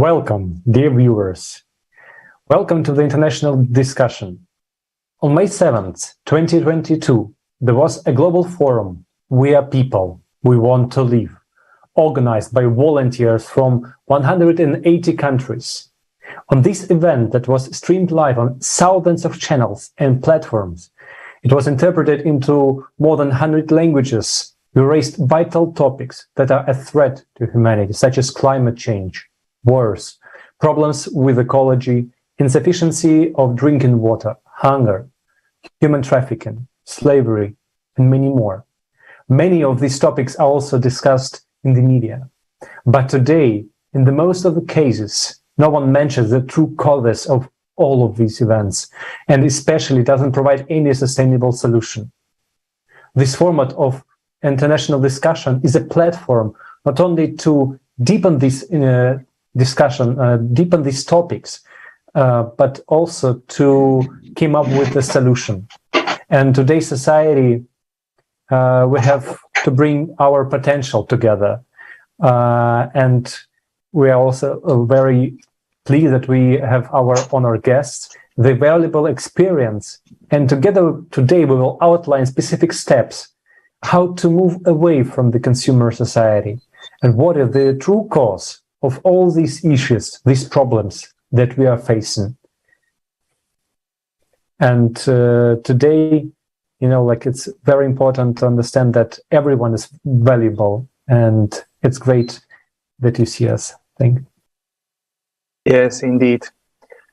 Welcome, dear viewers. Welcome to the international discussion. On May 7th, 2022, there was a global forum, We Are People, We Want to Live, organized by volunteers from 180 countries. On this event that was streamed live on thousands of channels and platforms, it was interpreted into more than 100 languages. We raised vital topics that are a threat to humanity, such as climate change, wars, problems with ecology, insufficiency of drinking water, hunger, human trafficking, slavery, and many more. Many of these topics are also discussed in the media. But today, in the most of the cases, no one mentions the true causes of all of these events, and especially doesn't provide any sustainable solution. This format of international discussion is a platform not only to deepen this discussion, deepen these topics, but also to come up with a solution. And today's society, we have to bring our potential together. And we are also very pleased that we have our honored guests, the valuable experience. And together today, we will outline specific steps how to move away from the consumer society and what is the true cause of all these issues, these problems that we are facing. And today, it's very important to understand that everyone is valuable, and it's great that you see us. Thank you. Yes, indeed.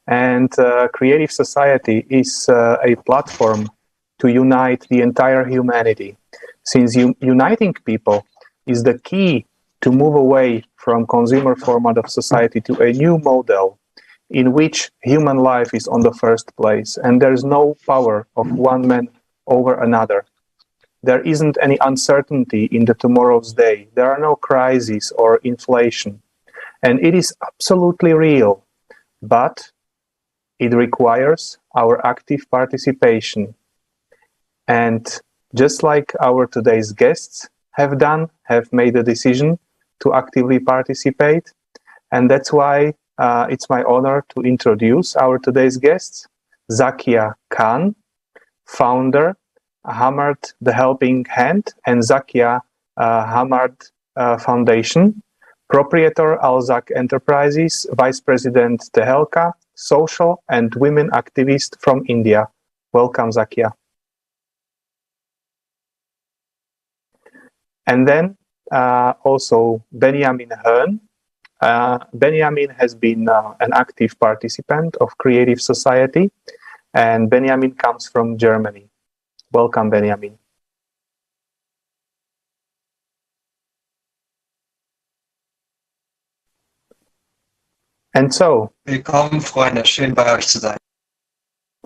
And Creative Society is a platform to unite the entire humanity, since uniting people is the key to move away from consumer format of society to a new model in which human life is on the first place, and there is no power of one man over another. There isn't any uncertainty in the tomorrow's day. There are no crises or inflation. And it is absolutely real, but it requires our active participation. And just like our today's guests have made a decision to actively participate. And that's why it's my honor to introduce our today's guests, Zakia Khan, founder, Hammered the Helping Hand and Zakia Hammered Foundation, proprietor Alzak Enterprises, Vice President Tehelka, social and women activist from India. Welcome, Zakia. And then also Benjamin Hoen. Benjamin has been an active participant of Creative Society, and Benjamin comes from Germany. Welcome, Benjamin. And so, willkommen, Freunde. Schön bei euch zu sein.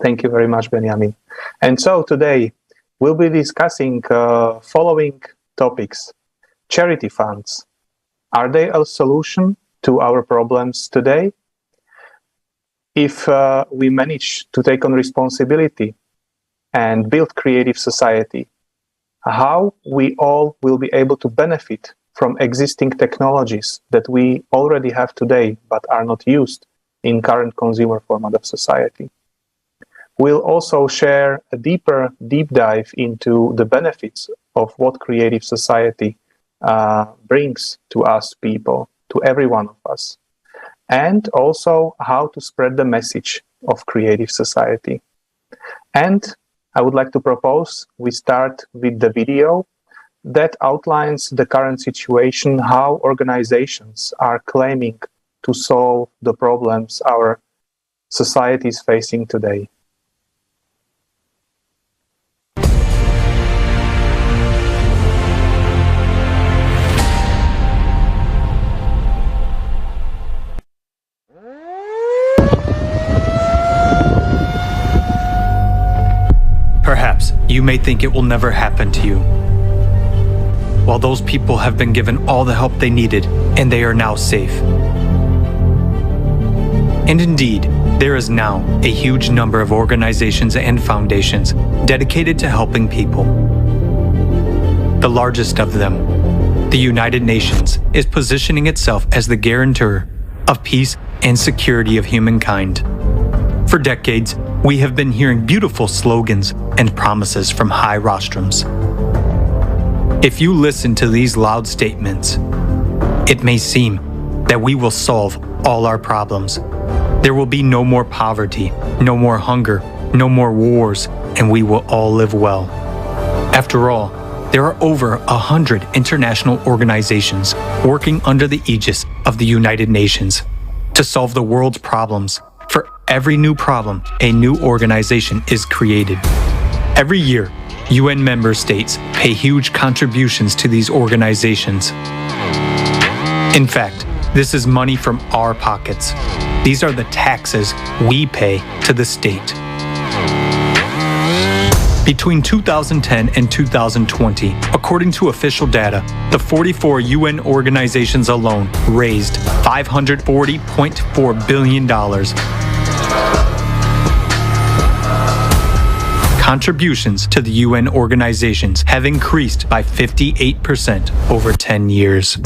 Thank you very much, Benjamin. And so today we'll be discussing following topics. Charity funds. Are they a solution to our problems today? If we manage to take on responsibility and build creative society, how we all will be able to benefit from existing technologies that we already have today but are not used in current consumer format of society. We'll also share a deep dive into the benefits of what creative society brings to us people, to every one of us, and also how to spread the message of creative society. And I would like to propose we start with the video that outlines the current situation, how organizations are claiming to solve the problems our society is facing today. Perhaps you may think it will never happen to you, while those people have been given all the help they needed and they are now safe. And indeed, there is now a huge number of organizations and foundations dedicated to helping people. The largest of them, the United Nations, is positioning itself as the guarantor of peace and security of humankind. For decades, we have been hearing beautiful slogans and promises from high rostrums. If you listen to these loud statements, it may seem that we will solve all our problems. There will be no more poverty, no more hunger, no more wars, and we will all live well. After all, there are over 100 international organizations working under the aegis of the United Nations to solve the world's problems. For every new problem, a new organization is created. Every year, UN member states pay huge contributions to these organizations. In fact, this is money from our pockets. These are the taxes we pay to the state. Between 2010 and 2020, according to official data, the 44 UN organizations alone raised $540.4 billion. Contributions to the UN organizations have increased by 58% over 10 years.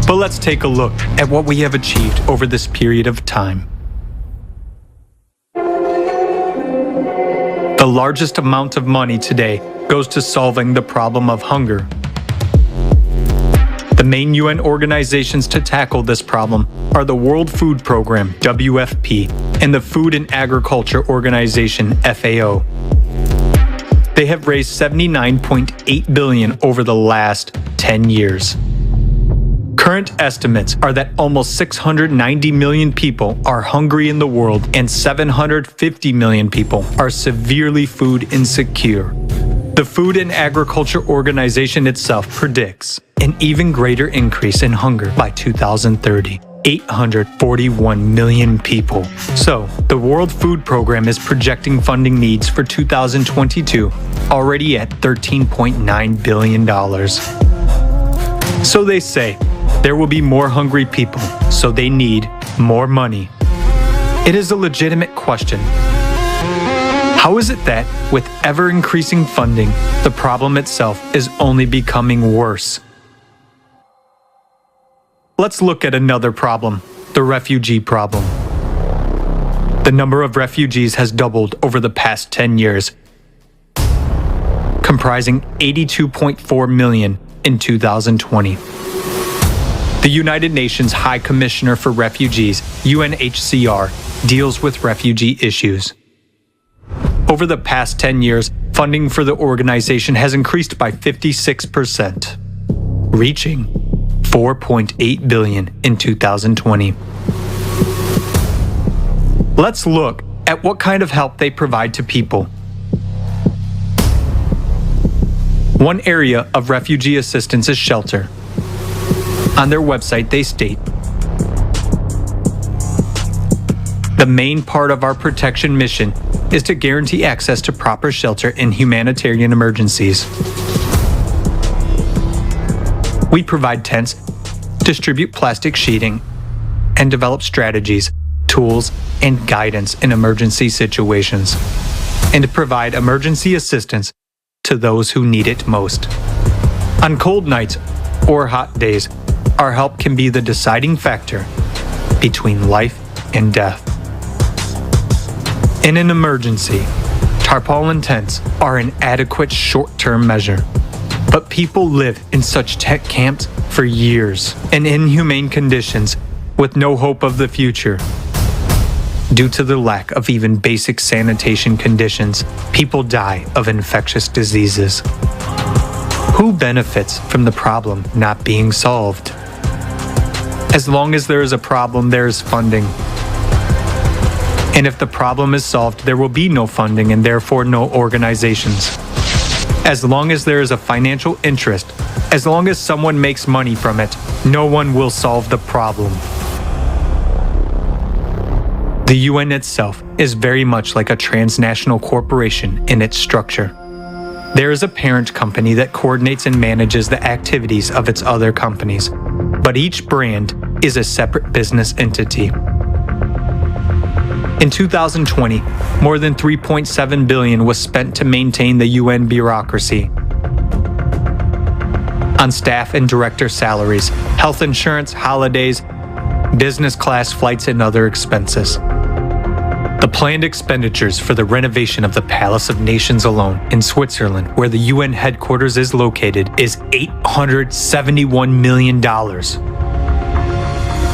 But let's take a look at what we have achieved over this period of time. The largest amount of money today goes to solving the problem of hunger. The main UN organizations to tackle this problem are the World Food Program, WFP, and the Food and Agriculture Organization, FAO. They have raised $79.8 billion over the last 10 years. Current estimates are that almost 690 million people are hungry in the world and 750 million people are severely food insecure. The Food and Agriculture Organization itself predicts an even greater increase in hunger by 2030. 841 million people. So, the World Food Program is projecting funding needs for 2022 already at $13.9 billion. So they say, there will be more hungry people, so they need more money. It is a legitimate question. How is it that, with ever-increasing funding, the problem itself is only becoming worse? Let's look at another problem, the refugee problem. The number of refugees has doubled over the past 10 years, comprising 82.4 million in 2020. The United Nations High Commissioner for Refugees, UNHCR, deals with refugee issues. Over the past 10 years, funding for the organization has increased by 56%, reaching $4.8 billion in 2020. Let's look at what kind of help they provide to people. One area of refugee assistance is shelter. On their website, they state, "The main part of our protection mission is to guarantee access to proper shelter in humanitarian emergencies. We provide tents, distribute plastic sheeting, and develop strategies, tools, and guidance in emergency situations, and provide emergency assistance to those who need it most. On cold nights or hot days, our help can be the deciding factor between life and death. In an emergency, tarpaulin tents are an adequate short-term measure, but people live in such tent camps for years in inhumane conditions with no hope of the future. Due to the lack of even basic sanitation conditions, people die of infectious diseases. Who benefits from the problem not being solved? As long as there is a problem, there is funding. And if the problem is solved, there will be no funding and therefore no organizations. As long as there is a financial interest, as long as someone makes money from it, no one will solve the problem. The UN itself is very much like a transnational corporation in its structure. There is a parent company that coordinates and manages the activities of its other companies, but each brand is a separate business entity. In 2020, more than $3.7 billion was spent to maintain the UN bureaucracy. On staff and director salaries, health insurance, holidays, business class flights, and other expenses. The planned expenditures for the renovation of the Palace of Nations alone in Switzerland, where the UN headquarters is located, is $871 million.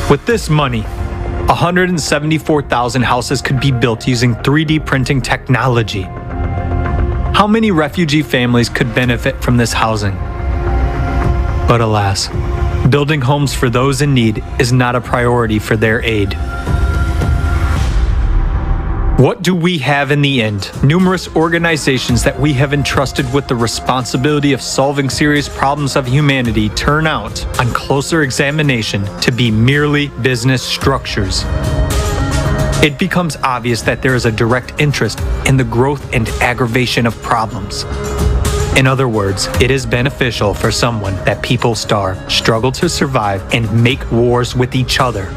With this money, 174,000 houses could be built using 3D printing technology. How many refugee families could benefit from this housing? But alas, building homes for those in need is not a priority for their aid. What do we have in the end? Numerous organizations that we have entrusted with the responsibility of solving serious problems of humanity turn out, on closer examination, to be merely business structures. It becomes obvious that there is a direct interest in the growth and aggravation of problems. In other words, it is beneficial for someone that people starve, struggle to survive, and make wars with each other.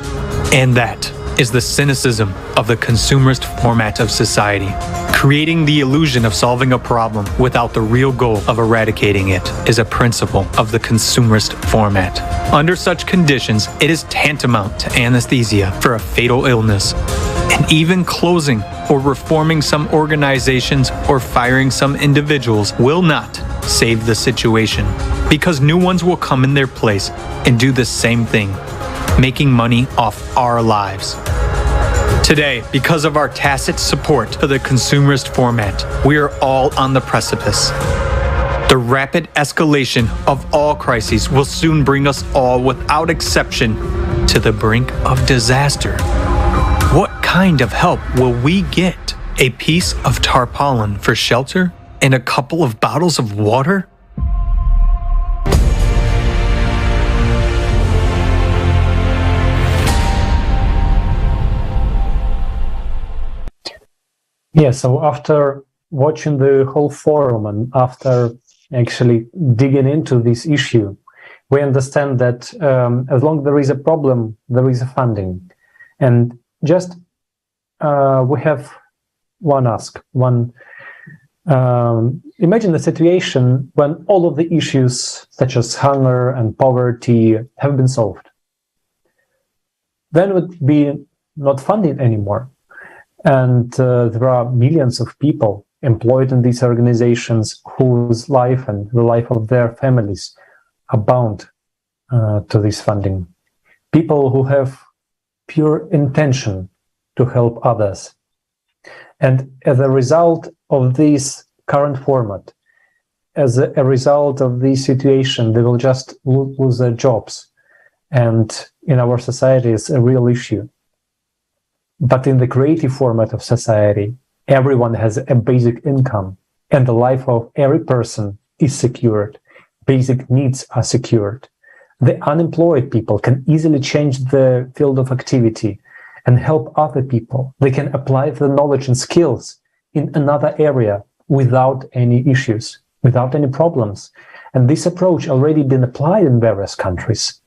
And that is the cynicism of the consumerist format of society. Creating the illusion of solving a problem without the real goal of eradicating it is a principle of the consumerist format. Under such conditions, it is tantamount to anesthesia for a fatal illness. And even closing or reforming some organizations or firing some individuals will not save the situation, because new ones will come in their place and do the same thing, making money off our lives. Today, because of our tacit support to the consumerist format, we are all on the precipice. The rapid escalation of all crises will soon bring us all, without exception, to the brink of disaster. What kind of help will we get? A piece of tarpaulin for shelter and a couple of bottles of water? Yeah, so after watching the whole forum and after actually digging into this issue, we understand that as long as there is a problem, there is a funding. And just we have one ask. Imagine a situation when all of the issues such as hunger and poverty have been solved. Then it would be not funding anymore. And there are millions of people employed in these organizations whose life and the life of their families are bound to this funding. People who have pure intention to help others. And as a result of this current format, as a result of this situation, they will just lose their jobs. And in our society, it's a real issue. But in the creative format of society, everyone has a basic income, and the life of every person is secured. Basic needs are secured. The unemployed people can easily change the field of activity and help other people. They can apply the knowledge and skills in another area without any issues, without any problems. And this approach already been applied in various countries.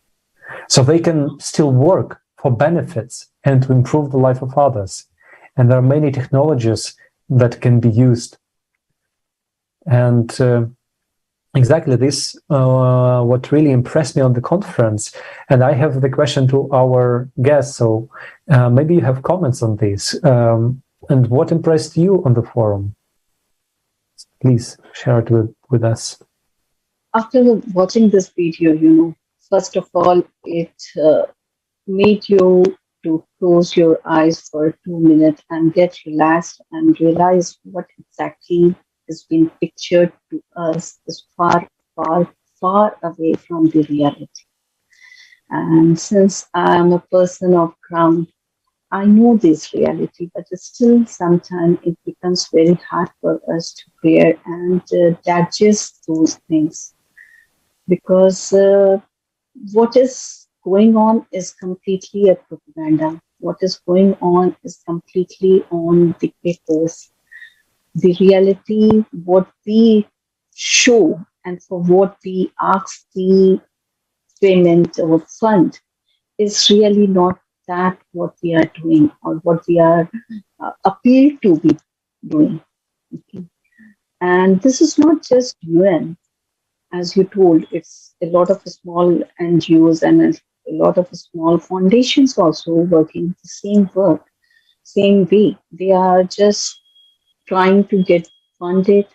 So they can still work for benefits and to improve the life of others. And there are many technologies that can be used. And exactly this, what really impressed me on the conference. And I have the question to our guests, so maybe you have comments on this. And what impressed you on the forum? Please share it with us. After watching this video, first of all, it made you to close your eyes for 2 minutes and get relaxed and realize what exactly has been pictured to us is far, far, far away from the reality. And since I am a person of ground, I know this reality, but still sometimes it becomes very hard for us to bear and digest those things. Because what is going on is completely a propaganda. What is going on is completely on the papers. The reality, what we show and for what we ask the payment or fund is really not that what we are doing or what we are appealed to be doing. Okay. And this is not just UN. As you told, it's a lot of small NGOs and a lot of small foundations also working the same work, same way. They are just trying to get funded.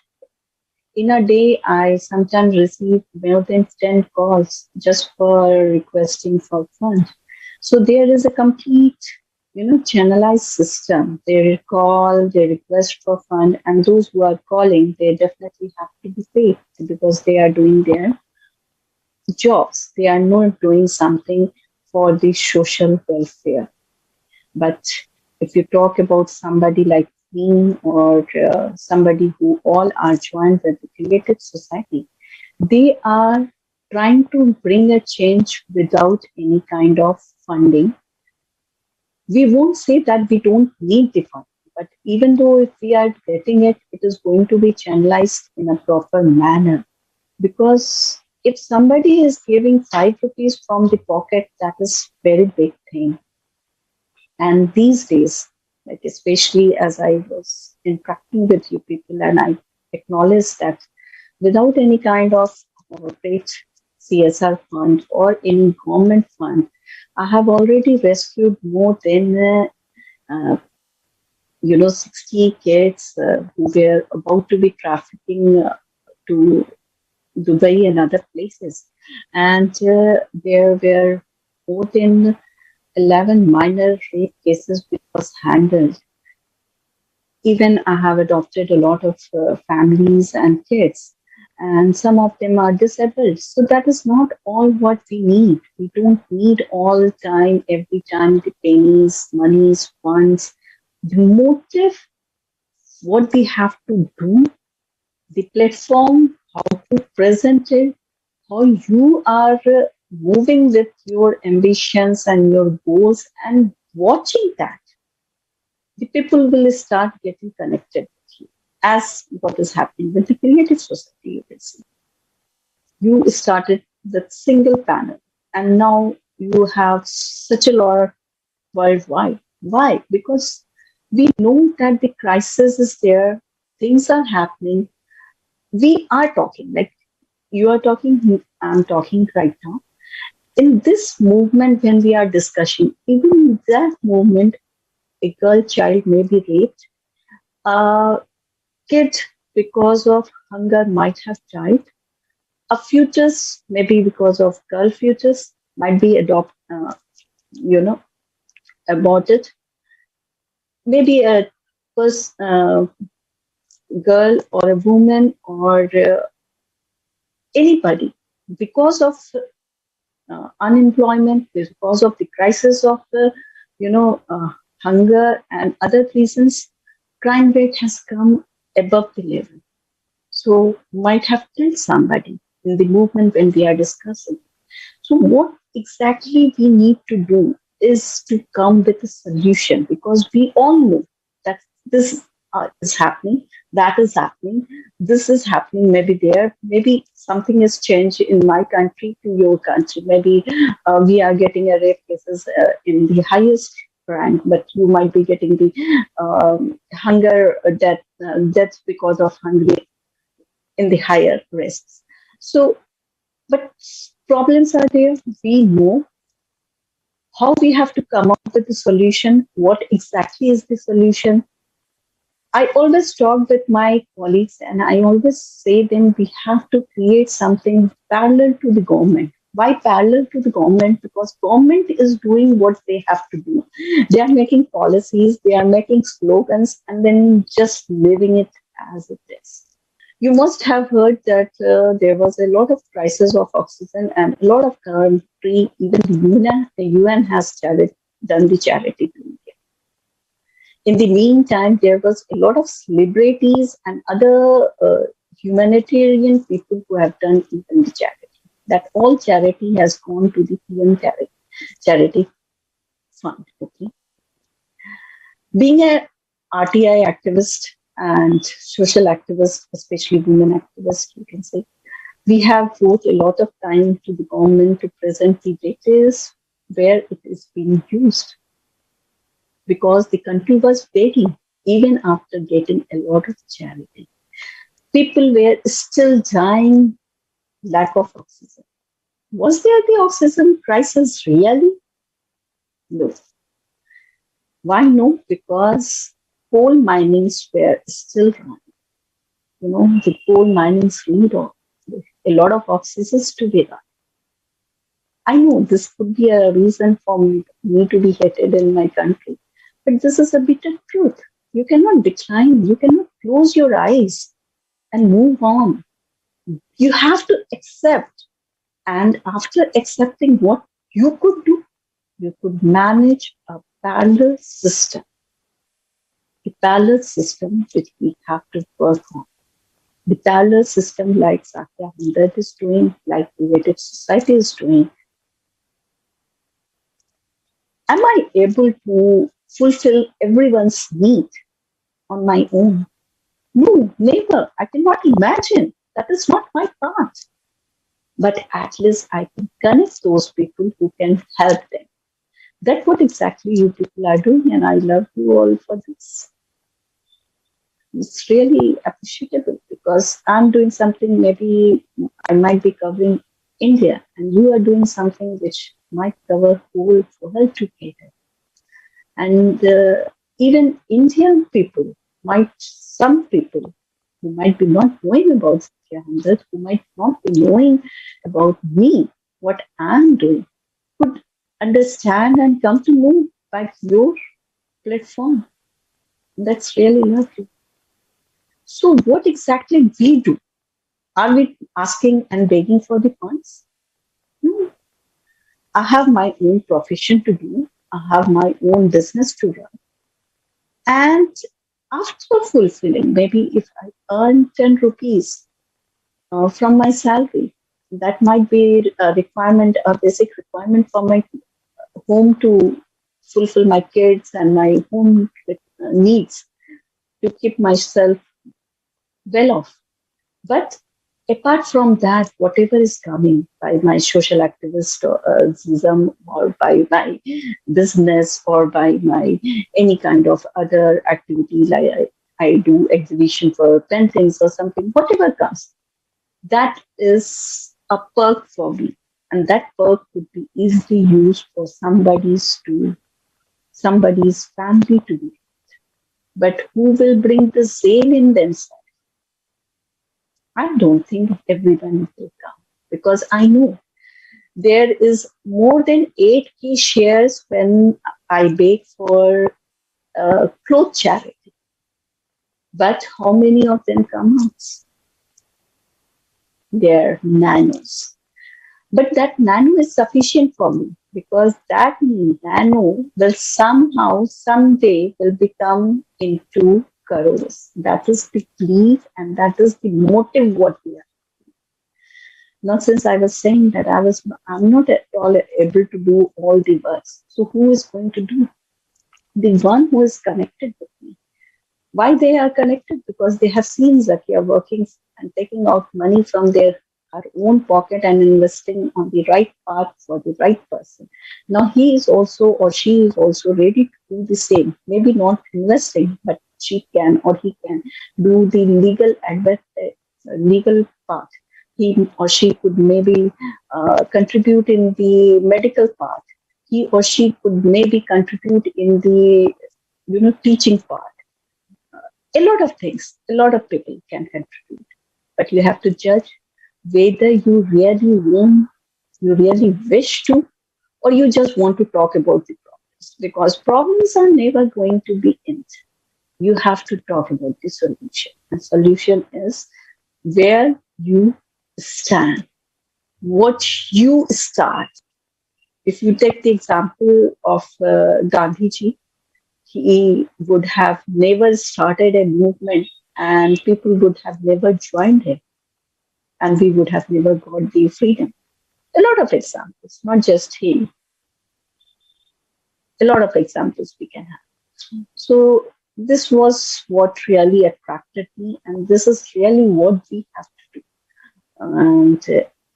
In a day, I sometimes receive more than 10 calls just for requesting for fund. So there is a complete, channelized system. They call, they request for fund, and those who are calling, they definitely have to be paid because they are doing their jobs. They are not doing something for the social welfare. But if you talk about somebody like me or somebody who all are joined with the creative society, they are trying to bring a change without any kind of funding. We won't say that we don't need the fund, but even though if we are getting it, it is going to be channelized in a proper manner. Because if somebody is giving 5 rupees from the pocket, that is very big thing. And these days, like especially as I was interacting with you people, and I acknowledge that without any kind of corporate CSR fund or any government fund, I have already rescued more than 60 kids who were about to be trafficking to Dubai and other places, and there were more than 11 minor rape cases which was handled. Even I have adopted a lot of families and kids, and some of them are disabled. So that is not all what we need. We don't need all the time, every time, the pennies, monies, funds. The motive, what we have to do, the platform, how to present it, how you are moving with your ambitions and your goals, and watching that, the people will start getting connected with you. As what is happening with the creative society, you can see. You started with single panel, and now you have such a lot worldwide. Why? Because we know that the crisis is there, things are happening. We are talking, like you are talking, I'm talking right now. In this movement, when we are discussing, even in that movement, a girl child may be raped, a kid because of hunger might have died, a fetus maybe because of girl fetus might be aborted, maybe a girl or a woman or anybody because of unemployment, because of the crisis of hunger and other reasons, crime rate has come above the level. So might have killed somebody in the movement when we are discussing. So what exactly we need to do is to come with a solution, because we all know that this is happening, that is happening, this is happening, maybe there, maybe something has changed in my country to your country. Maybe we are getting a rape cases in the highest rank, but you might be getting the hunger death because of hunger in the higher risks. So, but problems are there. We know how we have to come up with the solution. What exactly is the solution? I always talk with my colleagues and I always say them we have to create something parallel to the government. Why parallel to the government? Because government is doing what they have to do. They are making policies, they are making slogans, and then just living it as it is. You must have heard that there was a lot of crisis of oxygen and a lot of country, even the UN has done the charity to India. In the meantime, there was a lot of celebrities and other humanitarian people who have done even the charity. That all charity has gone to the PM charity fund. Okay. Being a RTI activist and social activist, especially women activists, you can say, we have put a lot of time to the government to present the details where it is being used, because the country was begging even after getting a lot of charity. People were still dying, lack of oxygen. Was there the oxygen crisis really? No. Why no? Because coal minings were still running. The coal minings need a lot of oxygen to be run. I know this could be a reason for me to be hated in my country, but this is a bitter truth. You cannot decline, you cannot close your eyes and move on. You have to accept. And after accepting what you could do, you could manage a parallel system. The parallel system which we have to work on. The parallel system like Satya Hamdard is doing, like Creative Society is doing. Am I able to fulfill everyone's need on my own? No, never. I cannot imagine. That is not my path. But at least I can connect those people who can help them. That's what exactly you people are doing, and I love you all for this. It's really appreciable because I'm doing something, maybe I might be covering India, and you are doing something which might cover whole world together. And even Indian people some people who might be not knowing about Satya Hamdard, who might not be knowing about me, what I'm doing, could understand and come to know by your platform. That's really lovely. So what exactly we do? Are we asking and begging for the funds? No. I have my own profession to do. I have my own business to run. And after fulfilling, maybe if I earn 10 rupees from my salary, that might be a requirement, a basic requirement for my home to fulfill my kids and my home needs to keep myself well off. But apart from that, whatever is coming by my social activism or by my business or by my any kind of other activity, like I do exhibition for paintings or something, whatever comes, that is a perk for me. And that perk could be easily used for somebody's family to be. But who will bring the same in themselves? I don't think everyone will come because I know there is more than 8K shares when I bake for cloth charity. But how many of them come out? They're nanos. But that nano is sufficient for me because that nano will somehow, someday will become into crores. That is the belief and that is the motive what we are. Not since I was saying that I'm not at all able to do all the works. So who is going to do? The one who is connected with me. Why they are connected? Because they have seen Zakia working and taking out money from her own pocket and investing on the right path for the right person. Now he is also or she is also ready to do the same. Maybe not investing, but she can or he can do the legal part. He or she could maybe contribute in the medical part. He or she could maybe contribute in the teaching part. A lot of things, a lot of people can contribute, but you have to judge whether you really want, you really wish to, or you just want to talk about the problems, because problems are never going to be end. You have to talk about the solution. And solution is where you stand, what you start. If you take the example of Gandhiji, he would have never started a movement and people would have never joined him and we would have never got the freedom. A lot of examples, not just him. A lot of examples we can have. So this was what really attracted me and this is really what we have to do. And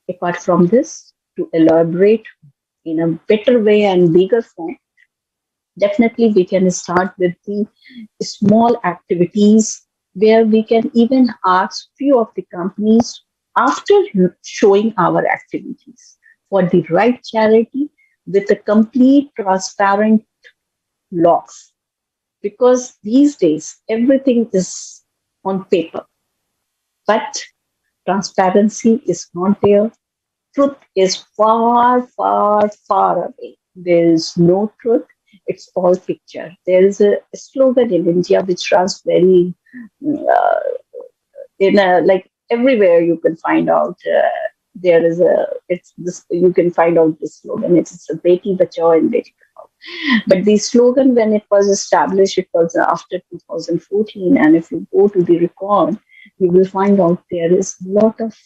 apart from this, to elaborate in a better way and bigger form, definitely we can start with the small activities where we can even ask few of the companies after showing our activities. for the right charity with a complete transparent laws. Because these days everything is on paper, but transparency is not there. Truth is far, far, far away. There is no truth. It's all picture. There is a slogan in India which runs very uh, in a, like everywhere you can find out. There is a it's this you can find out this slogan. It's a Beti Bachao and Beti Padhao. But the slogan, when it was established, it was after 2014. And if you go to the record, you will find out there is a lot of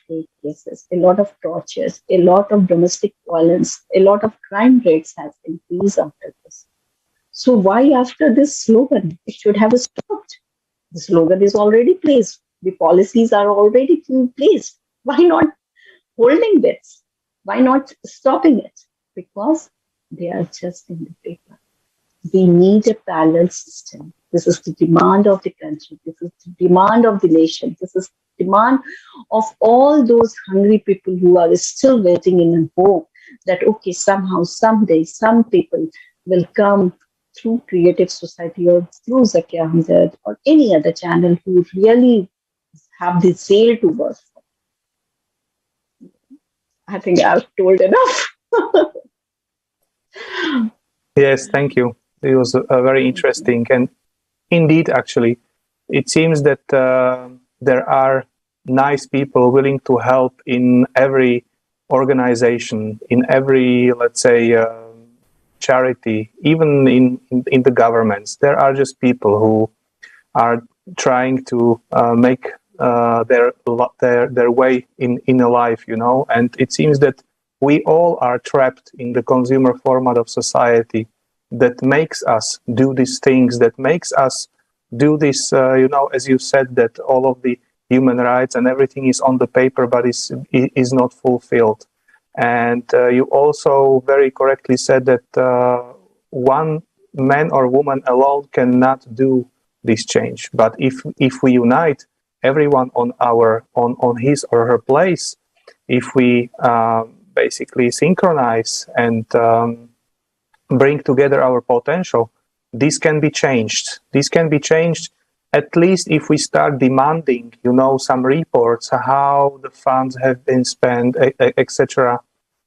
rape cases, a lot of tortures, a lot of domestic violence, a lot of crime rates has increased after this. So why after this slogan? It should have stopped. The slogan is already placed. The policies are already in place. Why not holding this? Why not stopping it? Because they are just in the paper. We need a parallel system. This is the demand of the country. This is the demand of the nation. This is the demand of all those hungry people who are still waiting in hope that, okay, somehow, someday, some people will come through Creative Society or through Zakia Hamzad or any other channel who really have the zeal to work for. I think I've told enough. Yes, thank you. It was very interesting. And indeed, actually, it seems that there are nice people willing to help in every organization, in every, let's say, charity, even in the governments. There are just people who are trying to make their way in a life, you know. And it seems that we all are trapped in the consumer format of society that makes us do these things, that makes us do this, you know, as you said, that all of the human rights and everything is on the paper, but is not fulfilled. And you also very correctly said that one man or woman alone cannot do this change. But if we unite everyone on his or her place, if we basically synchronize and bring together our potential, this can be changed. This can be changed at least if we start demanding, you know, some reports, how the funds have been spent, etc.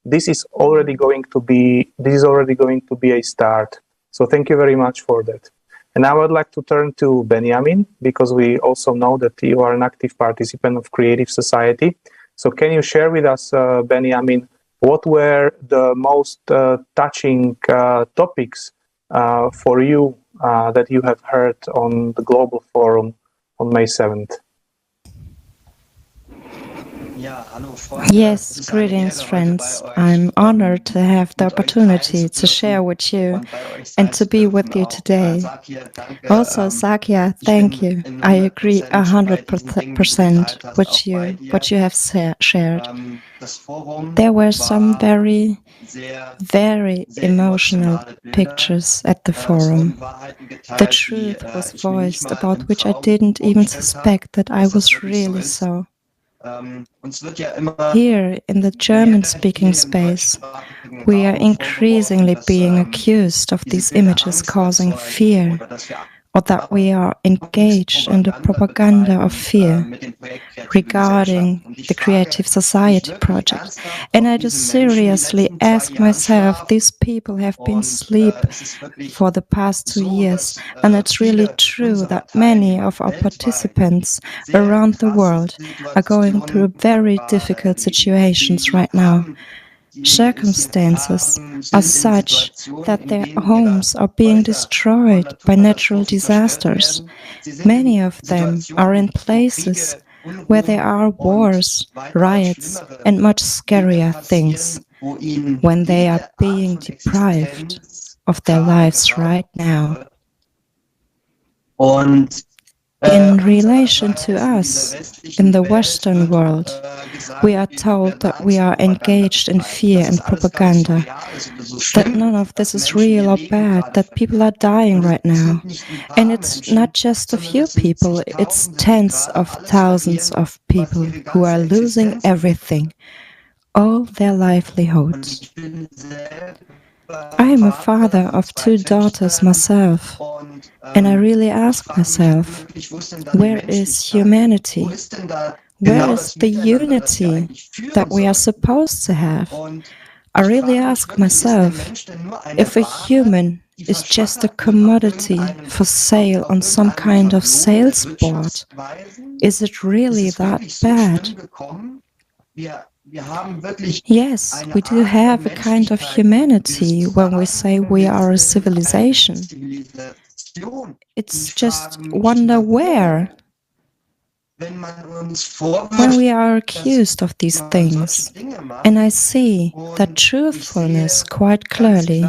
This is already going to be a start. So thank you very much for that. And I would like to turn to Benjamin, because we also know that you are an active participant of Creative Society. So can you share with us, Benjamin, what were the most touching topics for you that you have heard on the Global Forum on May 7th? Yes, greetings, friends. I'm honored to have the opportunity to share with you and to be with you today. Also, Zakia, thank you. I agree 100% with what you have shared. There were some very, very emotional pictures at the forum. The truth was voiced about which I didn't even suspect that I was really so. Here in the German-speaking space, we are increasingly being accused of these images causing fear, or that we are engaged in the propaganda of fear regarding the Creative Society project. And I just seriously ask myself, these people have been asleep for the past 2 years, and it's really true that many of our participants around the world are going through very difficult situations right now. Circumstances are such that their homes are being destroyed by natural disasters. Many of them are in places where there are wars, riots, and much scarier things, when they are being deprived of their lives right now. In relation to us, in the Western world, we are told that we are engaged in fear and propaganda, that none of this is real or bad, that people are dying right now. And it's not just a few people, it's tens of thousands of people who are losing everything. all their livelihoods. I am a father of 2 daughters myself, and I really ask myself, where is humanity? Where is the unity that we are supposed to have? I really ask myself, if a human is just a commodity for sale on some kind of sales board, is it really that bad? Yes, we do have a kind of humanity when we say we are a civilization. It's just wonder where. When we are accused of these things, and I see that truthfulness quite clearly.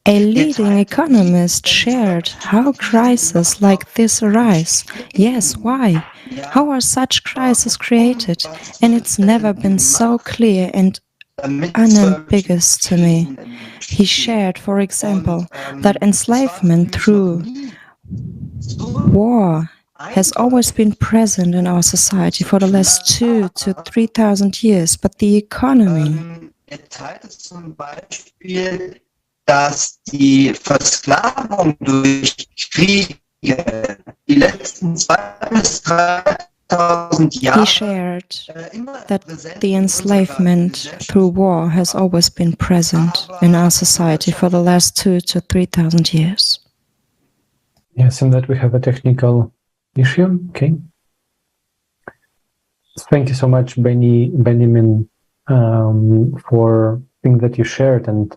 A leading economist shared how crises like this arise. Yes, why? How are such crises created? And it's never been so clear and unambiguous to me. He shared, for example, that enslavement through war has always been present in our society for the last 2,000 to 3,000 years, but the economy dass die Versklavung durch Kriege die letzten 2.000 bis 3.000 Jahre. He shared that the enslavement through war has always been present in our society for the last 2,000 to 3,000 years. Yes, and that we have a technical issue. Okay. Thank you so much, Benjamin, for things that you shared, and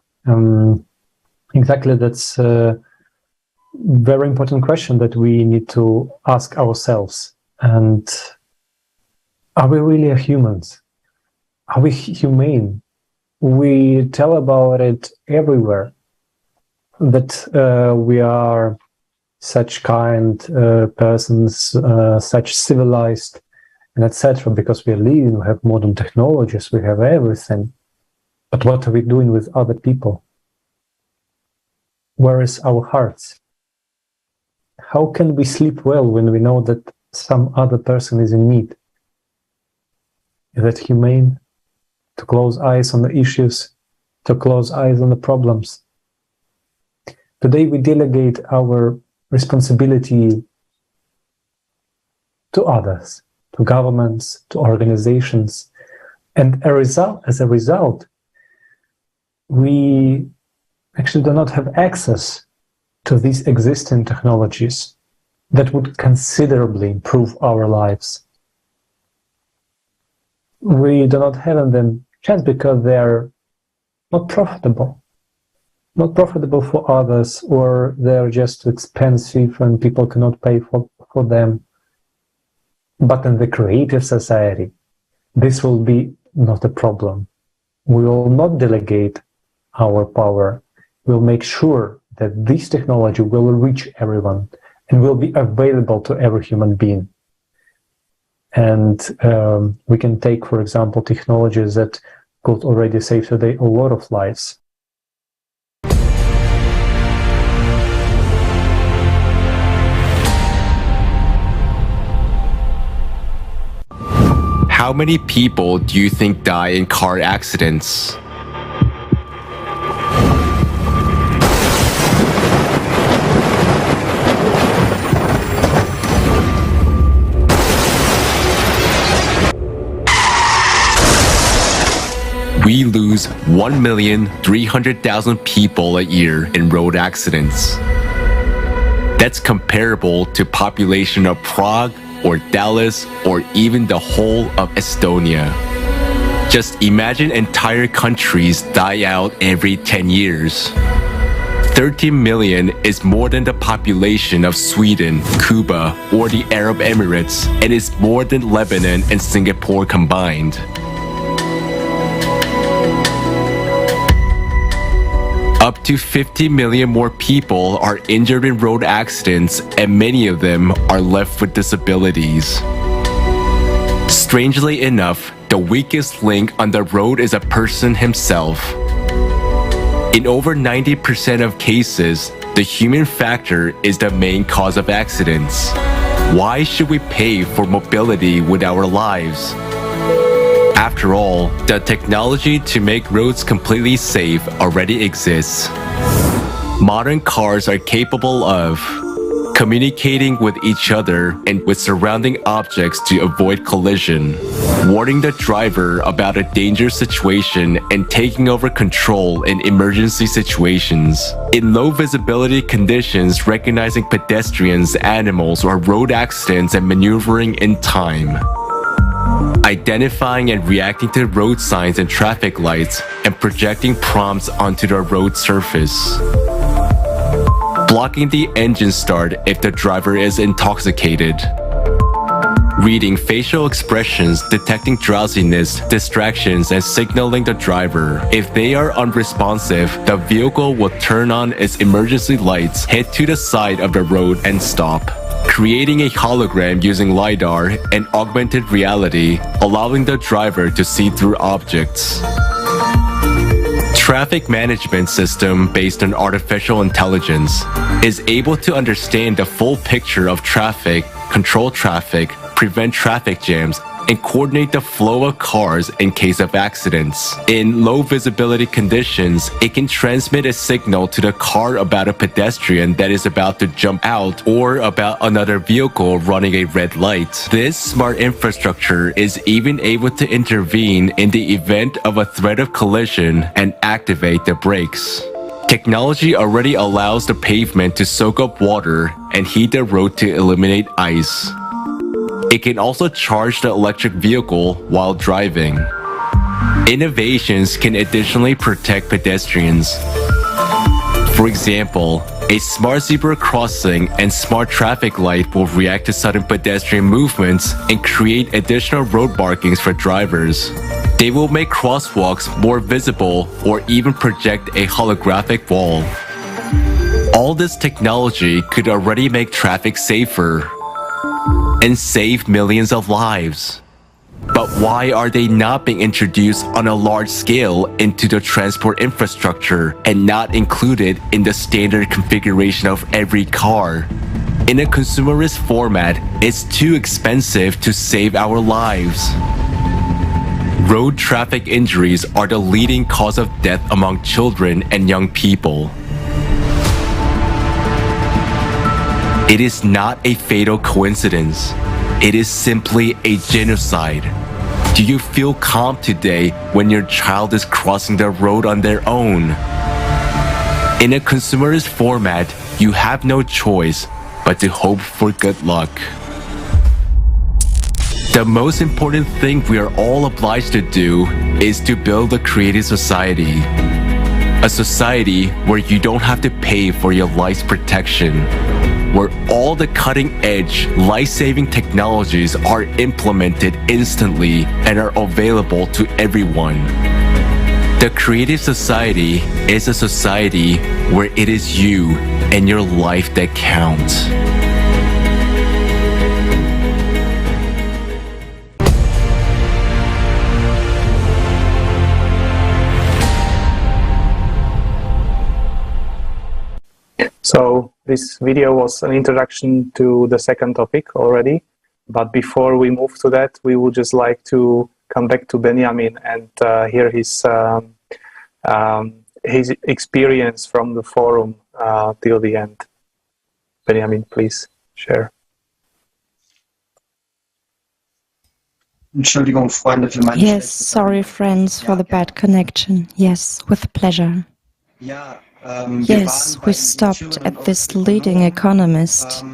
exactly, that's a very important question that we need to ask ourselves. And are we really humans? Are we humane? We tell about it everywhere, that we are such kind persons, such civilized, and etc., because we are living, we have modern technologies, we have everything. But what are we doing with other people? Where is our hearts? How can we sleep well when we know that some other person is in need? Is that humane? To close eyes on the issues, to close eyes on the problems. Today we delegate our responsibility to others, to governments, to organizations, and as a result, we actually do not have access to these existing technologies that would considerably improve our lives. We do not have them just because they are not profitable for others, or they're just too expensive and people cannot pay for them. But in the creative society, this will be not a problem. We will not delegate our power. We'll make sure that this technology will reach everyone and will be available to every human being. And we can take, for example, technologies that could already save today a lot of lives. How many people do you think die in car accidents? We lose 1,300,000 people a year in road accidents. That's comparable to population of Prague or Dallas or even the whole of Estonia. Just imagine entire countries die out every 10 years. 13 million is more than the population of Sweden, Cuba, or the Arab Emirates, and is more than Lebanon and Singapore combined. Up to 50 million more people are injured in road accidents, and many of them are left with disabilities. Strangely enough, the weakest link on the road is a person himself. In over 90% of cases, the human factor is the main cause of accidents. Why should we pay for mobility with our lives? After all, the technology to make roads completely safe already exists. Modern cars are capable of communicating with each other and with surrounding objects to avoid collision, warning the driver about a dangerous situation and taking over control in emergency situations. In low visibility conditions, recognizing pedestrians, animals, or road accidents and maneuvering in time. Identifying and reacting to road signs and traffic lights and projecting prompts onto the road surface. Blocking the engine start if the driver is intoxicated. Reading facial expressions, detecting drowsiness, distractions, and signaling the driver. If they are unresponsive, the vehicle will turn on its emergency lights, head to the side of the road, and stop. Creating a hologram using LiDAR and augmented reality, allowing the driver to see through objects. Traffic management system based on artificial intelligence is able to understand the full picture of traffic, control traffic, prevent traffic jams, and coordinate the flow of cars in case of accidents. In low visibility conditions, it can transmit a signal to the car about a pedestrian that is about to jump out or about another vehicle running a red light. This smart infrastructure is even able to intervene in the event of a threat of collision and activate the brakes. Technology already allows the pavement to soak up water and heat the road to eliminate ice. It can also charge the electric vehicle while driving. Innovations can additionally protect pedestrians. For example, a smart zebra crossing and smart traffic light will react to sudden pedestrian movements and create additional road markings for drivers. They will make crosswalks more visible or even project a holographic wall. All this technology could already make traffic safer and save millions of lives. But why are they not being introduced on a large scale into the transport infrastructure and not included in the standard configuration of every car? In a consumerist format, it's too expensive to save our lives. Road traffic injuries are the leading cause of death among children and young people. It is not a fatal coincidence. It is simply a genocide. Do you feel calm today when your child is crossing the road on their own? In a consumerist format, you have no choice but to hope for good luck. The most important thing we are all obliged to do is to build a creative society. A society where you don't have to pay for your life's protection, where all the cutting-edge, life-saving technologies are implemented instantly and are available to everyone. The creative society is a society where it is you and your life that count. So this video was an introduction to the second topic already, but before we move to that, we would just like to come back to Benjamin and hear his experience from the forum till the end. Benjamin, please share. Yes, sorry friends for the bad connection. Yes, with pleasure. Yes, we stopped at this leading economist,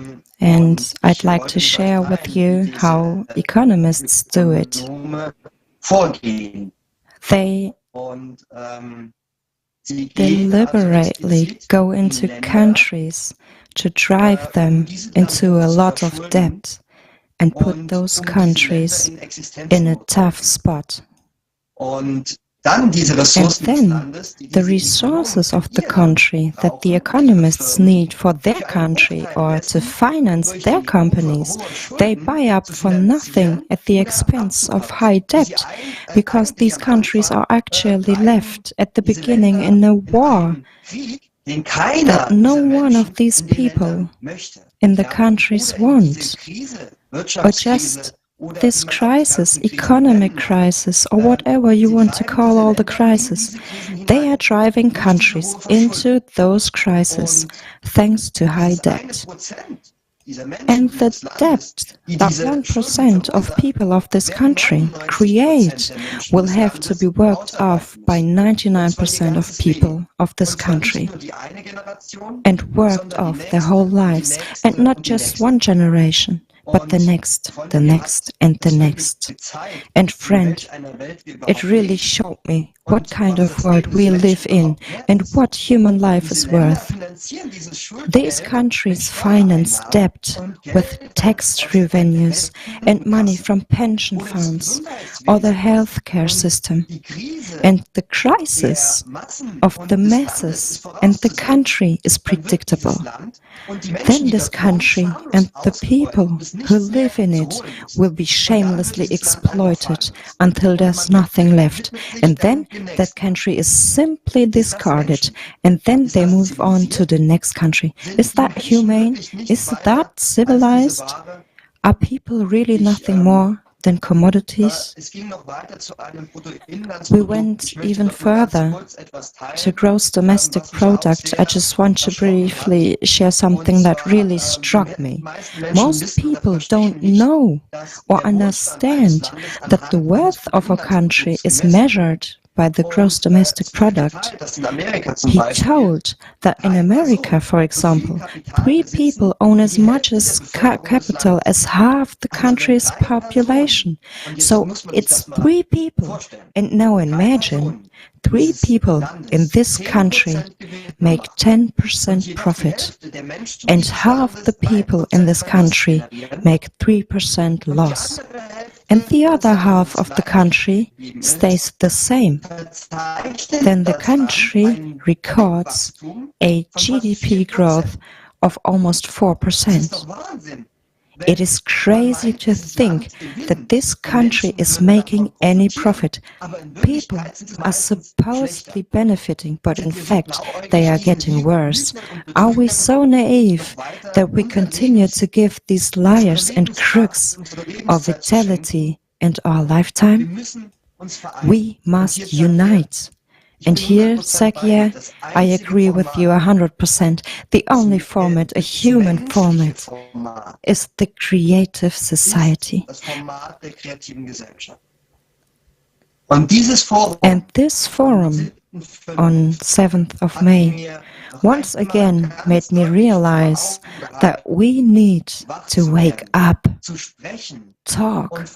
and I'd like to share with you how economists do it. They deliberately go into countries to drive them into a lot of debt and put those countries in a tough spot. And then the resources of the country that the economists need for their country or to finance their companies, they buy up for nothing at the expense of high debt, because these countries are actually left at the beginning in a war. that no one of these people in the countries want, or just this crisis, economic crisis, or whatever you want to call all the crises, they are driving countries into those crises thanks to high debt. And the debt that 1% of people of this country create will have to be worked off by 99% of people of this country, and worked off their whole lives, and not just one generation, but the next, and the next. And friend, it really showed me what kind of world we live in and what human life is worth. These countries finance debt with tax revenues and money from pension funds or the healthcare system. And the crisis of the masses and the country is predictable. Then this country and the people who live in it will be shamelessly exploited until there's nothing left. And then that country is simply discarded, and then they move on to the next country. Is that humane? Is that civilized? Are people really nothing more than commodities? We went even further to gross domestic product. I just want to briefly share something that really struck me. Most people don't know or understand that the wealth of a country is measured by the gross domestic product. He told that in America, for example, 3 people own as much as capital as half the country's population. So it's 3 people. And now imagine 3 people in this country make 10% profit, and half the people in this country make 3% loss. And the other half of the country stays the same. Then the country records a GDP growth of almost 4%. It is crazy to think that this country is making any profit. People are supposedly benefiting, but in fact they are getting worse. Are we so naive that we continue to give these liars and crooks our vitality and our lifetime? We must unite. And here, Sakia, I agree with you 100%. The only format, a human format, is the creative society. And this forum on 7th of May once again made me realize that we need to wake up, talk,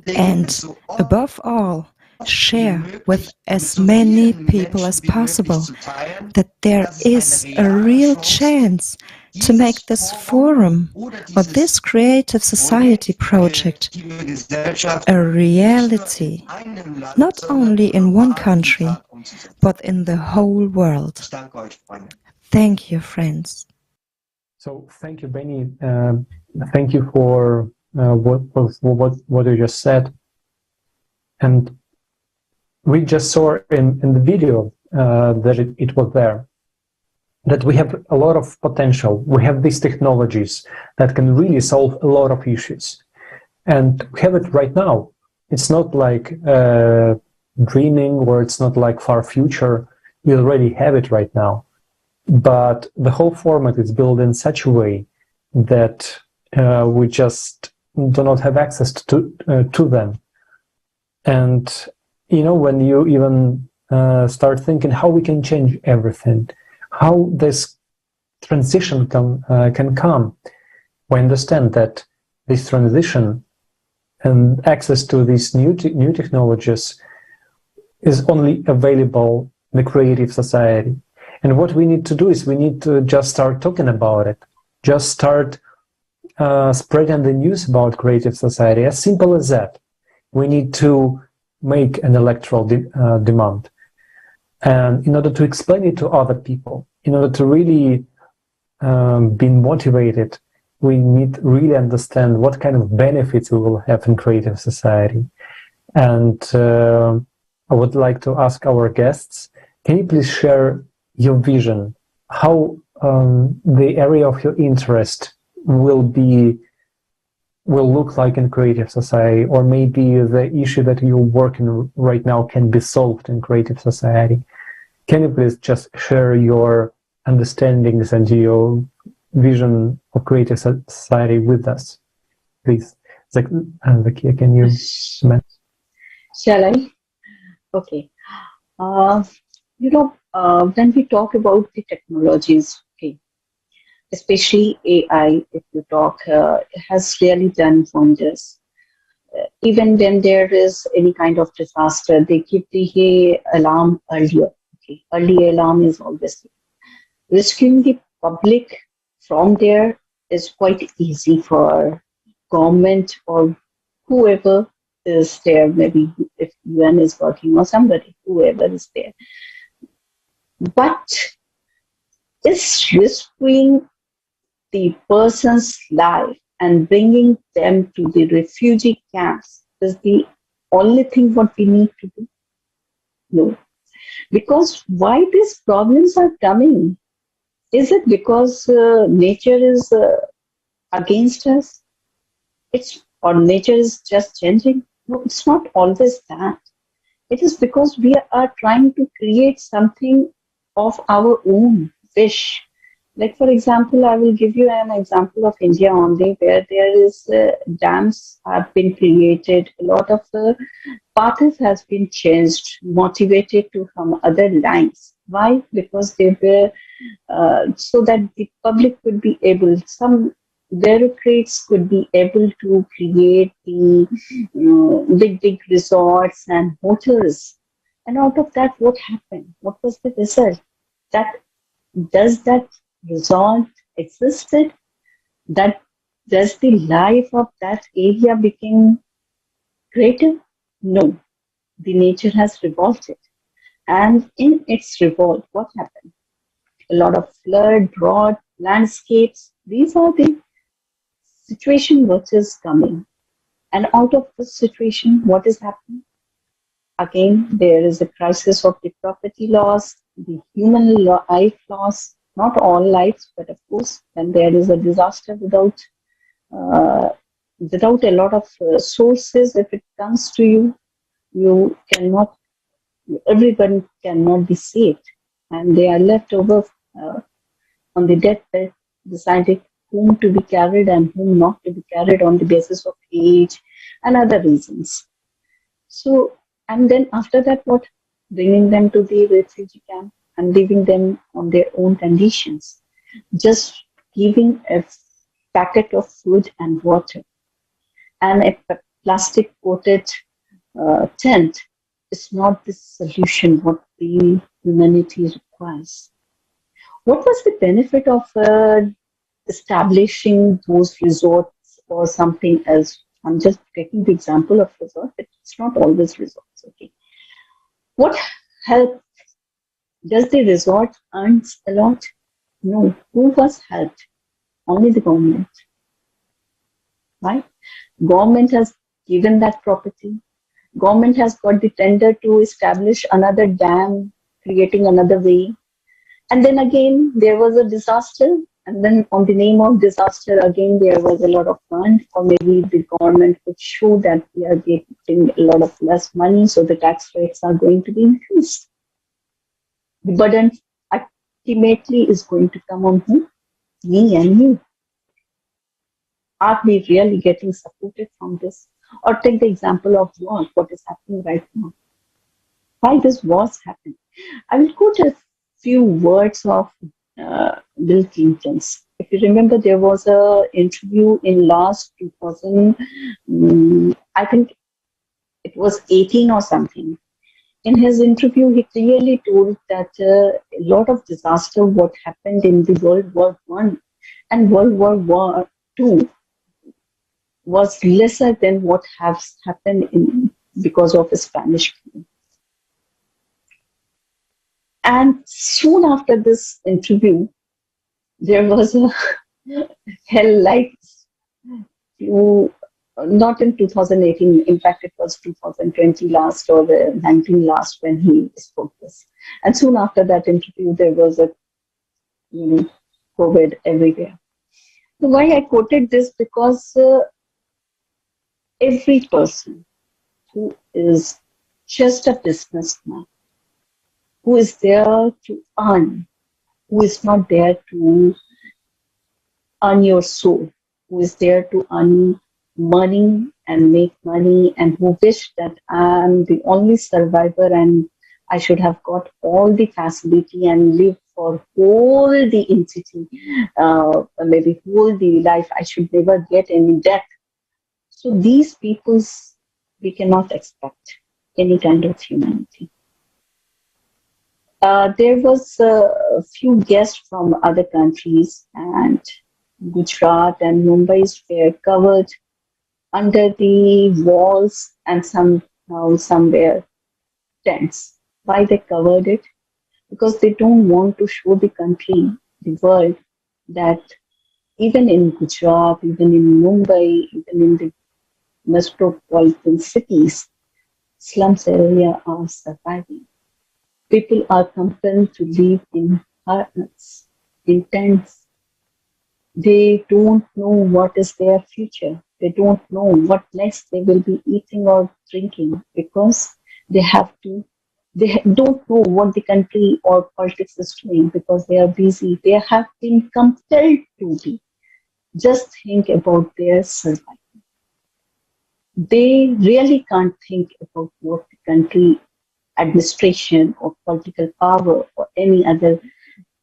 and above all, share with as many people as possible that there is a real chance to make this forum or this creative society project a reality, not only in one country, but in the whole world. Thank you, friends. So, thank you, Benny. Thank you for what you just said. And we just saw in the video that it was there, that we have a lot of potential. We have these technologies that can really solve a lot of issues. And we have it right now. It's not like dreaming, or it's not like far future. We already have it right now. But the whole format is built in such a way that we just do not have access to them. And you know, when you even start thinking how we can change everything, how this transition can come, we understand that this transition and access to these new technologies is only available in the creative society. And what we need to do is we need to just start talking about it, just start spreading the news about creative society, as simple as that. We need to make an electoral demand. And in order to explain it to other people, in order to really be motivated, we need to really understand what kind of benefits we will have in creative society. And I would like to ask our guests, can you please share your vision how the area of your interest will look like in creative society, or maybe the issue that you're working right now can be solved in creative society. Can you please just share your understandings and your vision of creative society with us, please? Zakia, can you comment? Shall I? Okay. When we talk about the technologies, okay, especially AI, if you talk, has really done wonders. Even when there is any kind of disaster, they give the alarm earlier. Okay, early alarm is always rescuing the public from there is quite easy for government or whoever is there. Maybe if UN is working or somebody, whoever is there. But is rescuing the person's life and bringing them to the refugee camps is the only thing what we need to do? No. Because why these problems are coming? Is it because nature is against us? Or nature is just changing? No, it's not always that. It is because we are trying to create something of our own wish. Like, for example, I will give you an example of India only, where there is dams have been created. A lot of the paths has been changed, motivated to some other lines. Why? Because they were so that the public could be able, some bureaucrats could be able to create the big resorts and hotels. And out of that, what happened? What was the result? Does that result existed? Does the life of that area become greater? No. The nature has revolted. And in its revolt, what happened? A lot of flood, drought, landscapes. These are the situation which is coming. And out of this situation, what is happening? Again, there is a crisis of the property loss, the human life loss, not all lives, but of course, when there is a disaster without a lot of sources, if it comes to you, everyone cannot be saved. And they are left over on the deathbed, deciding whom to be carried and whom not to be carried on the basis of age and other reasons. So, and then after that, what? Bringing them to the refugee camp and leaving them on their own conditions. Just giving a packet of food and water and a plastic coated tent is not the solution what the humanity requires. What was the benefit of establishing those resorts or something else? I'm just taking the example of resort, but it's not always resorts. Okay. What help? Does the resort earn a lot? No. Who was helped? Only the government. Right? Government has given that property. Government has got the tender to establish another dam, creating another way. And then again, there was a disaster. And then on the name of disaster, again, there was a lot of fund, or maybe the government could show that we are getting a lot of less money, so the tax rates are going to be increased. The burden ultimately is going to come on who? Me and you. Are we really getting supported from this? Or take the example of war, what is happening right now. Why this wars happen? I will quote a few words of Bill Clinton's. If you remember, there was an interview in last 2000, I think it was 18 or something. In his interview, he clearly told that a lot of disaster what happened in the World War I and World War II was lesser than what has happened because of the Spanish flu. And soon after this interview, there was a hell-like flu, not in 2018, in fact, it was 2020 last or 19 last when he spoke this. And soon after that interview, there was a COVID everywhere. So why I quoted this? Because every person who is just a businessman, who is there to earn, who is not there to earn your soul, who is there to earn money and make money, and who wish that I'm the only survivor and I should have got all the facility and live for whole the entity, maybe whole the life. I should never get any death. So these peoples, we cannot expect any kind of humanity. There was a few guests from other countries, and Gujarat and Mumbai were covered under the walls and somehow somewhere tents. Why they covered it? Because they don't want to show the country, the world, that even in Gujarat, even in Mumbai, even in the metropolitan cities, slums area are surviving. People are compelled to live in huts, in tents. They don't know what is their future. They don't know what next they will be eating or drinking, because they don't know what the country or politics is doing, because they are busy. They have been compelled to be. Just think about their survival. They really can't think about what the country administration or political power or any other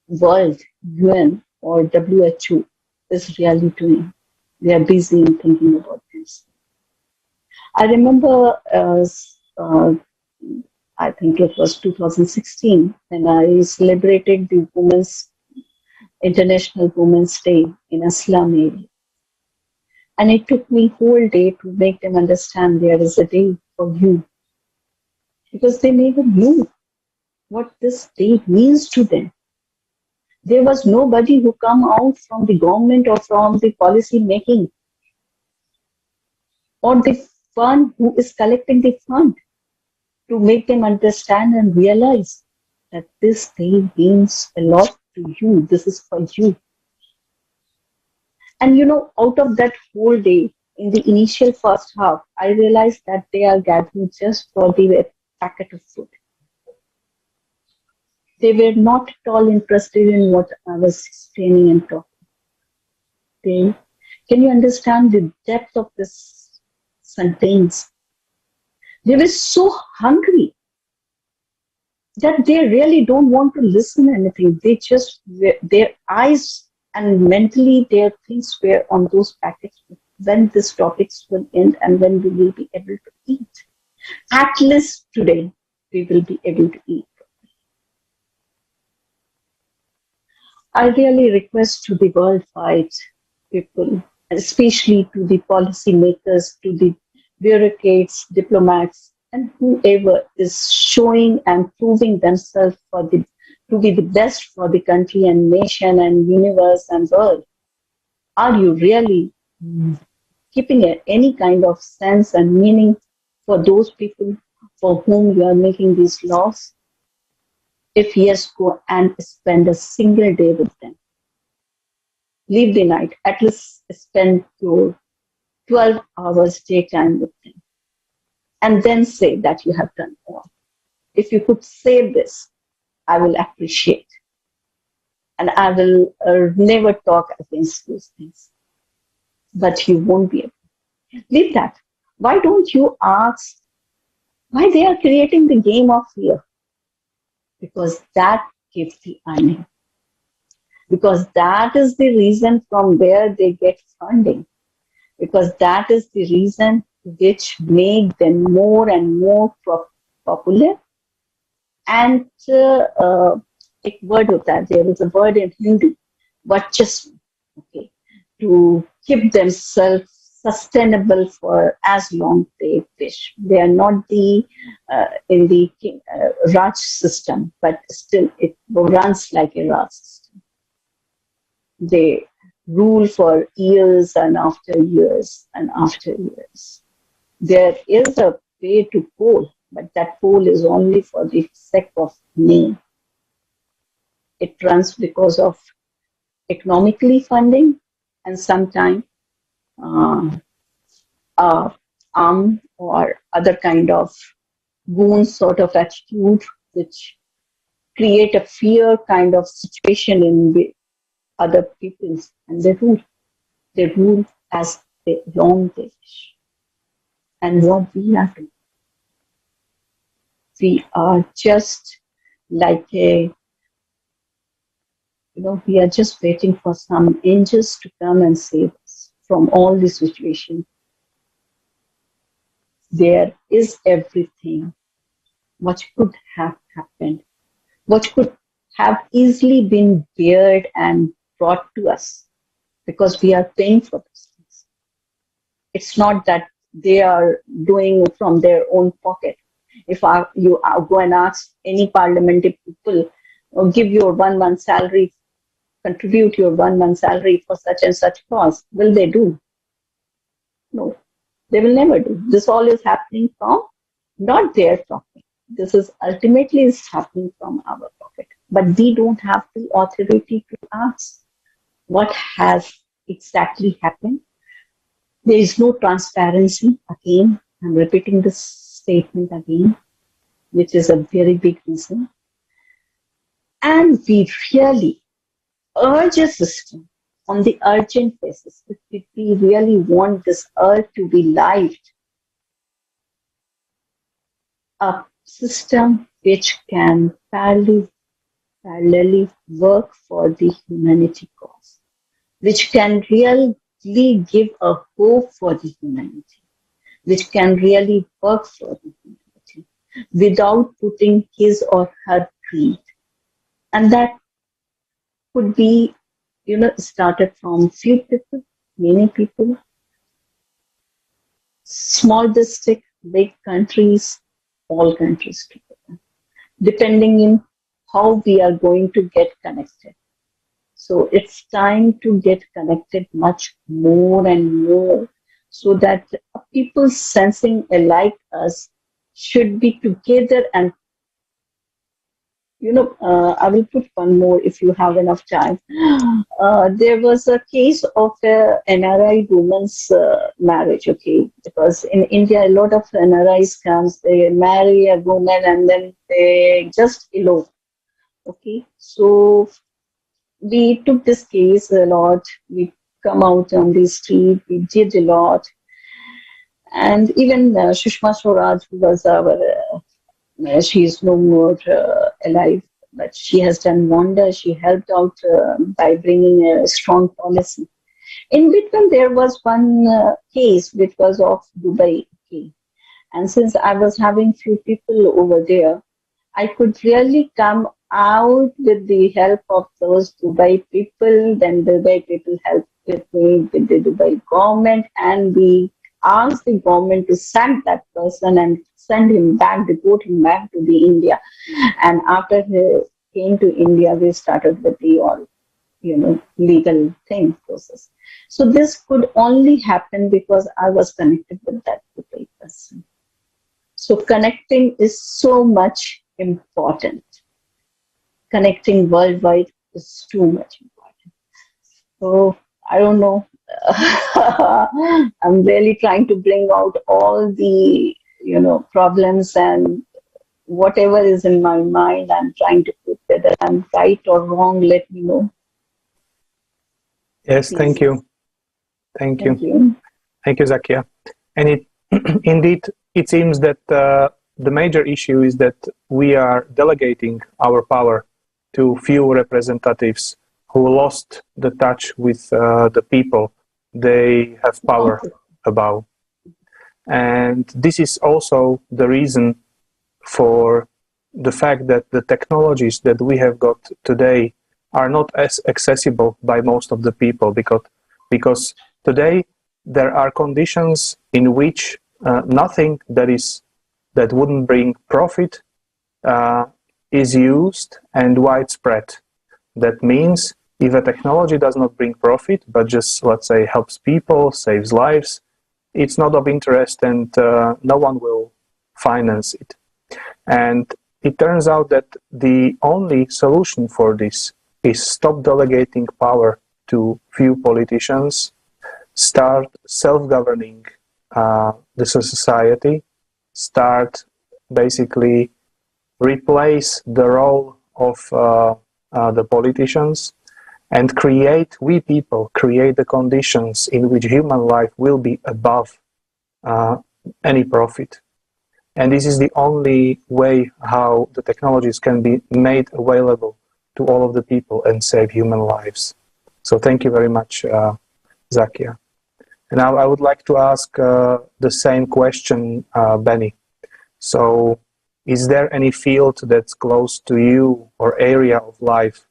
world, Hoen or WHO is really doing. They are busy in thinking about this. I remember, I think it was 2016, when I celebrated the International Women's Day in a slum area. And it took me whole day to make them understand there is a day for you. Because they never knew what this day means to them. There was nobody who come out from the government or from the policy making or the fund who is collecting the fund to make them understand and realize that this day means a lot to you. This is for you. And out of that whole day, in the initial first half, I realized that they are gathering just for the packet of food. They were not at all interested in what I was explaining and talking. Can you understand the depth of this sentence? They were so hungry that they really don't want to listen to anything. They just, their eyes and mentally their things were on those packets. When these topics will end and when we will be able to eat. At least today, we will be able to eat. I really request to the worldwide people, especially to the policymakers, to the bureaucrats, diplomats, and whoever is showing and proving themselves to be the best for the country and nation and universe and world. Are you really keeping any kind of sense and meaning for those people for whom you are making these laws? If yes, go and spend a single day with them. Leave the night, at least spend your 12 hours daytime with them. And then say that you have done all. If you could say this, I will appreciate. And I will never talk against those things. But you won't be able. Leave that. Why don't you ask why they are creating the game of fear? Because that gives the earning. Because that is the reason from where they get funding. Because that is the reason which make them more and more popular. And a word of that, there is a word in Hindi, varchasva, okay, to keep themselves sustainable for as long they wish. They are not in the Raj system, but still it runs like a Raj system. They rule for years and after years and after years. There is a way to poll, but that poll is only for the sake of name. It runs because of economically funding, and sometimes arm or other kind of goon sort of attitude, which create a fear kind of situation in the other peoples, and they rule as long they wish. And what we are doing, we are just like we are just waiting for some angels to come and save us from all this situation. There is everything what could have happened, what could have easily been bared and brought to us, because we are paying for those things. It's not that they are doing from their own pocket. If you go and ask any parliamentary people, give your 1 month salary, contribute your 1 month salary for such and such cause, will they do? No, they will never do. This all is happening from not their pocket. This is ultimately is happening from our pocket. But we don't have the authority to ask what has exactly happened. There is no transparency. Again, I'm repeating this statement again, which is a very big reason. And we really urge a system on the urgent basis. If we really want this earth to be lived, a system which can parallelly work for the humanity cause, which can really give a hope for the humanity, which can really work for the humanity without putting his or her greed. And that could be, started from few people, many people, small district, big countries, all countries together, depending on how we are going to get connected. So it's time to get connected much more and more, so that people sensing alike us should be together. And I will put one more if you have enough time. There was a case of a NRI woman's marriage, okay? Because in India, a lot of NRIs comes, they marry a woman and then they just elope, okay? So we took this case a lot. We come out on the street, we did a lot. And even Sushma Swaraj, who was our she is no more alive, but she has done wonders. She helped out by bringing a strong policy. In between, there was one case which was of Dubai. Okay. And since I was having few people over there, I could really come out with the help of those Dubai people. Then Dubai people helped with me, with the Dubai government, and we asked the government to sack that person and send him back, deport him back to the India. And after he came to India, we started with the all, legal process. So this could only happen because I was connected with that Dubai person. So connecting is so much important. Connecting worldwide is too much important. So I don't know. I'm really trying to bring out all the problems and whatever is in my mind. I'm trying to put whether I'm right or wrong. Let me know. Yes, Please. Thank you. Thank you, Zakia. And it indeed, it seems that the major issue is that we are delegating our power to few representatives who lost the touch with the people they have power above. And this is also the reason for the fact that the technologies that we have got today are not as accessible by most of the people, because today there are conditions in which nothing that wouldn't bring profit is used and widespread. That means if a technology does not bring profit, but just, let's say, helps people, saves lives, it's not of interest, and no one will finance it. And it turns out that the only solution for this is stop delegating power to few politicians, start self-governing the society, start basically replace the role of the politicians, and we people create the conditions in which human life will be above any profit. And this is the only way how the technologies can be made available to all of the people and save human lives. So thank you very much, Zakia. And now I would like to ask the same question, Benny. So is there any field that's close to you or area of life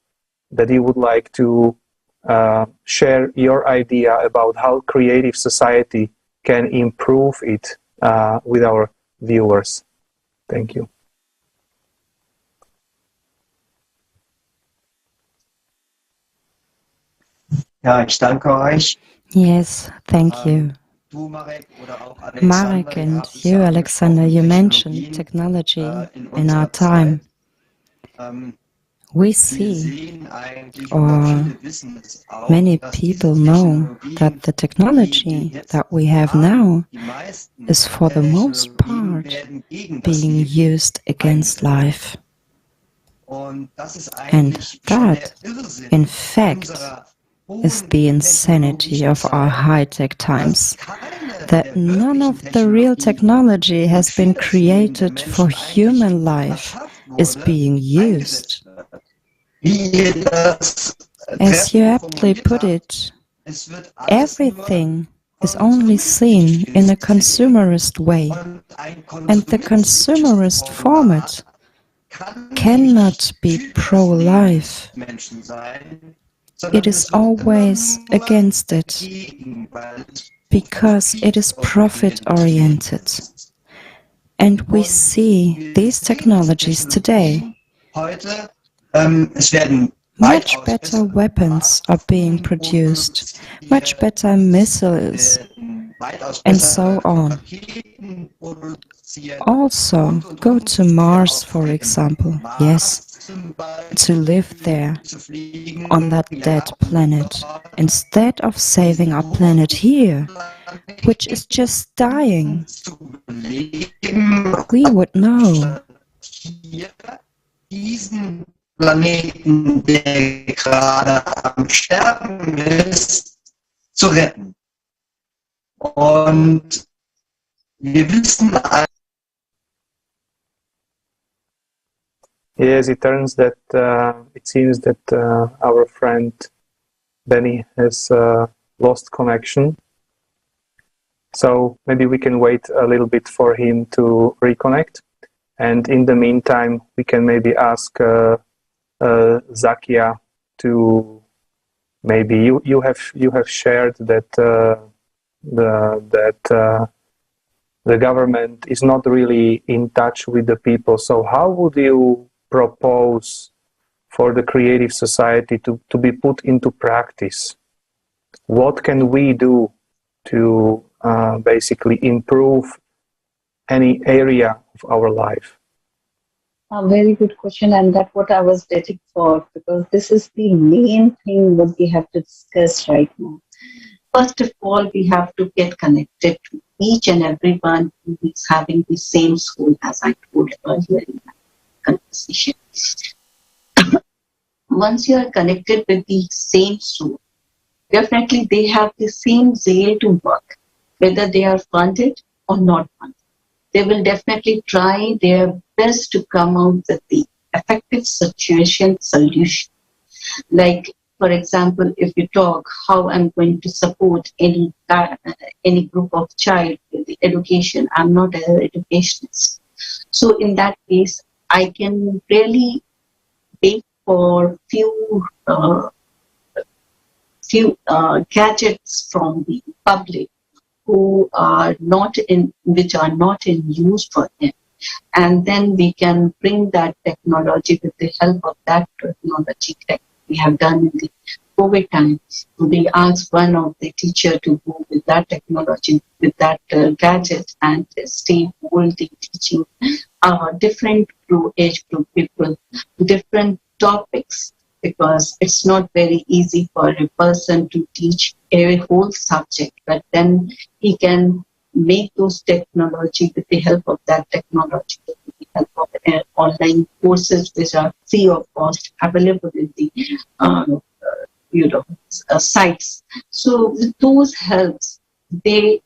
that you would like to share your idea about how creative society can improve it with our viewers? Thank you. Ja, ich danke euch. Yes, thank you. Marek and you, Alexander, you mentioned technology in our time. We see, or many people know, that the technology that we have now is for the most part being used against life. And that, in fact, is the insanity of our high-tech times, that none of the real technology has been created for human life is being used. As you aptly put it, everything is only seen in a consumerist way, and the consumerist format cannot be pro-life. It is always against it, because it is profit-oriented. And we see these technologies today. Much better weapons are being produced, much better missiles, and so on. Also, go to Mars, for example. Yes, to live there, on that dead planet, instead of saving our planet here, which is just dying. We would know. Planeten, der gerade am Sterben ist, zu retten. Und wir wissen alle. Yes, it seems that our friend Benny has lost connection. So maybe we can wait a little bit for him to reconnect. And in the meantime, we can maybe ask Zakia to maybe you have shared that the government is not really in touch with the people. So how would you propose for the creative society to be put into practice? What can we do to basically improve any area of our life? A very good question, and that's what I was waiting for, because this is the main thing what we have to discuss right now. First of all, we have to get connected to each and everyone who is having the same soul, as I told earlier in my conversation. Once you are connected with the same soul, definitely they have the same zeal to work, whether they are funded or not funded. They will definitely try their best to come out with the effective situation solution. Like, for example, if you talk how I'm going to support any group of child with the education, I'm not an educationist. So in that case, I can really pay for few gadgets from the public which are not in use for them. And then we can bring that technology with the help of that technology that we have done in the COVID time. We asked one of the teacher to go with that technology, with that gadget, and stay whole day teaching different age group people, different topics, because it's not very easy for a person to teach a whole subject, but then he can make those technology with the help of that technology, with the help of online courses which are free of cost available in the sites. So with those helps, they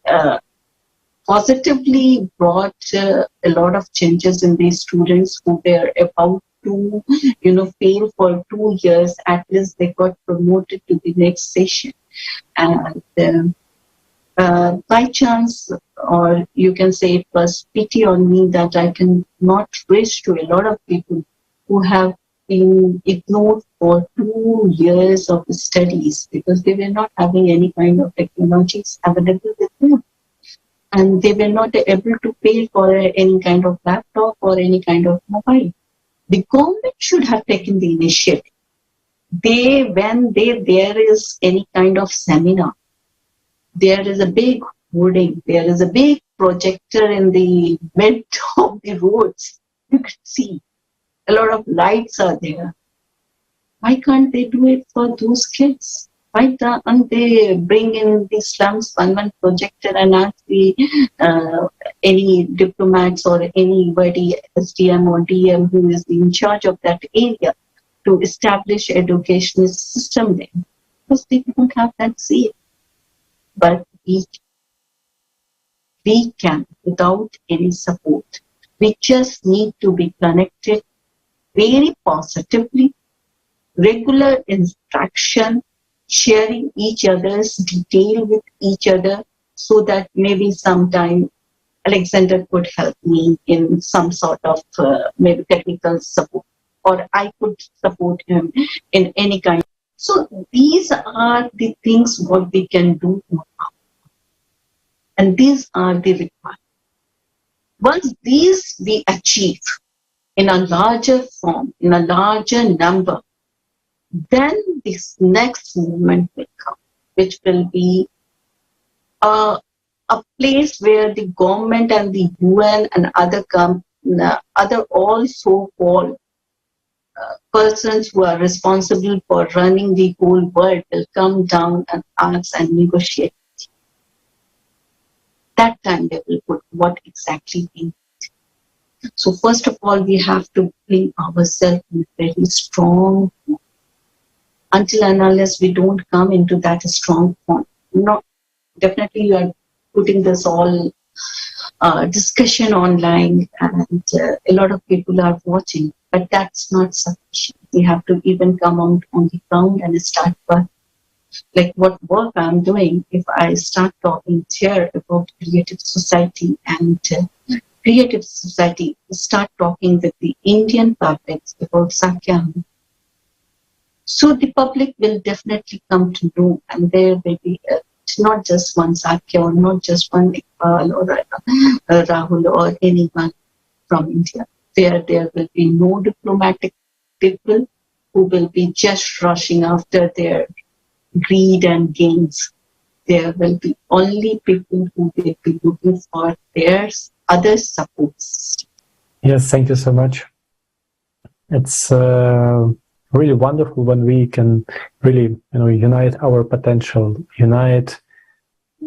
positively brought a lot of changes in these students who were about to, fail for 2 years. At least they got promoted to the next session. And by chance, or you can say it was pity on me that I can not reach to a lot of people who have been ignored for 2 years of studies because they were not having any kind of technologies available with them. And they were not able to pay for any kind of laptop or any kind of mobile. The government should have taken the initiative. When there is any kind of seminar, there is a big hoarding, there is a big projector in the mid of the roads. You can see a lot of lights are there. Why can't they do it for those kids? Why can't they bring in the slums one projector and ask any diplomats or anybody, SDM or DM, who is in charge of that area, to establish educational system there? Because they don't have that zeal. But we can, without any support. We just need to be connected very positively, regular instruction, sharing each other's detail with each other, so that maybe sometime Alexander could help me in some sort of maybe technical support, or I could support him in any kind. So these are the things what we can do now. And these are the requirements. Once these we achieve in a larger form, in a larger number, then this next movement will come, which will be a place where the government and the UN and other all so-called persons who are responsible for running the whole world will come down and ask and negotiate. That time they will put what exactly we need. So first of all, we have to bring ourselves in a very strong form. Until and unless we don't come into that strong form. Definitely you are putting this all discussion online, and a lot of people are watching, but that's not sufficient. We have to even come out on the ground and start work. Like what work I'm doing, if I start talking here about creative society and creative society, start talking with the Indian public about Sakyam. So the public will definitely come to know, and there will be not just one Sakya or not just one Iqbal or Rahul or anyone from India. There will be no diplomatic people who will be just rushing after their greed and gains. There will be only people who will be looking for their other supports. Yes, thank you so much. It's really wonderful when we can really, unite our potential, unite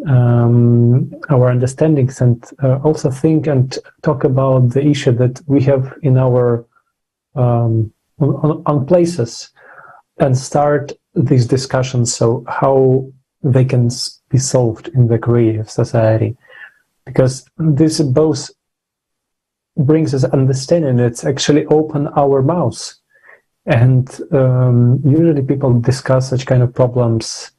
our understandings, and also think and talk about the issue that we have in our on places, and start these discussions. So how they can be solved in the creative society, because this both brings us understanding. It's actually open our mouths. And usually people discuss such kind of problems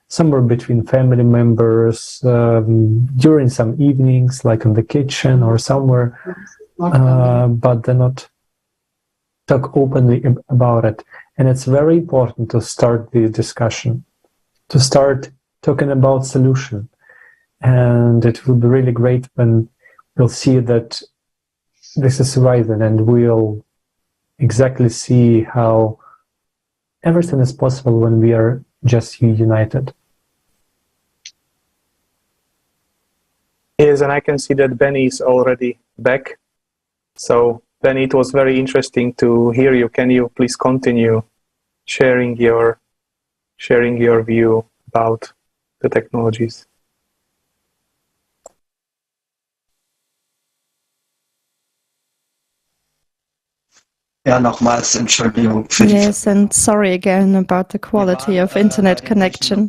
somewhere between family members, during some evenings, like in the kitchen or somewhere, but they not talk openly about it. And it's very important to start the discussion, to start talking about solution. And it will be really great when we'll see that this is rising, and we'll exactly see how everything is possible when we are just united. Yes, and I can see that Benny is already back. So, Benny, it was very interesting to hear you. Can you please continue sharing your view about the technologies. Ja, nochmals Entschuldigung für Yes, and sorry again about the quality of internet connection.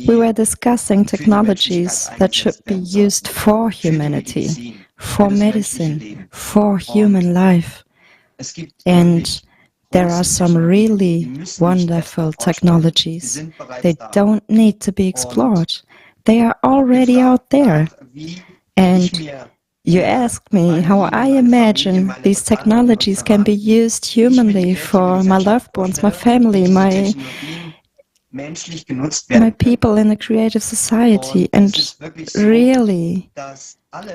We were discussing technologies that should be used for humanity, for medicine, for human life. And there are some really wonderful technologies. They don't need to be explored. They are already out there. And you asked me how I imagine these technologies can be used humanly for my loved ones, my family, my people in a creative society. And really,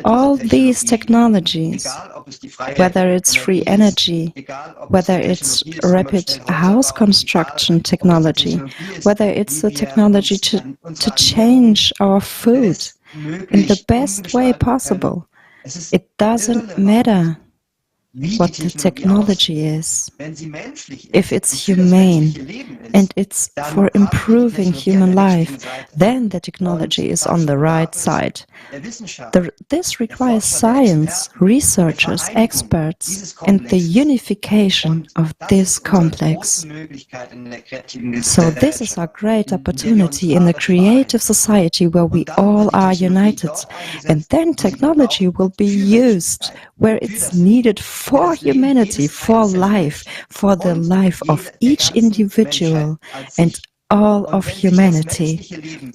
all these technologies, whether it's free energy, whether it's rapid house construction technology, whether it's the technology to change our food in the best way possible, it doesn't matter what the technology is. If it's humane and it's for improving human life, then the technology is on the right side. This requires science, researchers, experts, and the unification of this complex. So this is our great opportunity in a creative society where we all are united. And then technology will be used where it's needed for humanity, for life, for the life of each individual and all of humanity.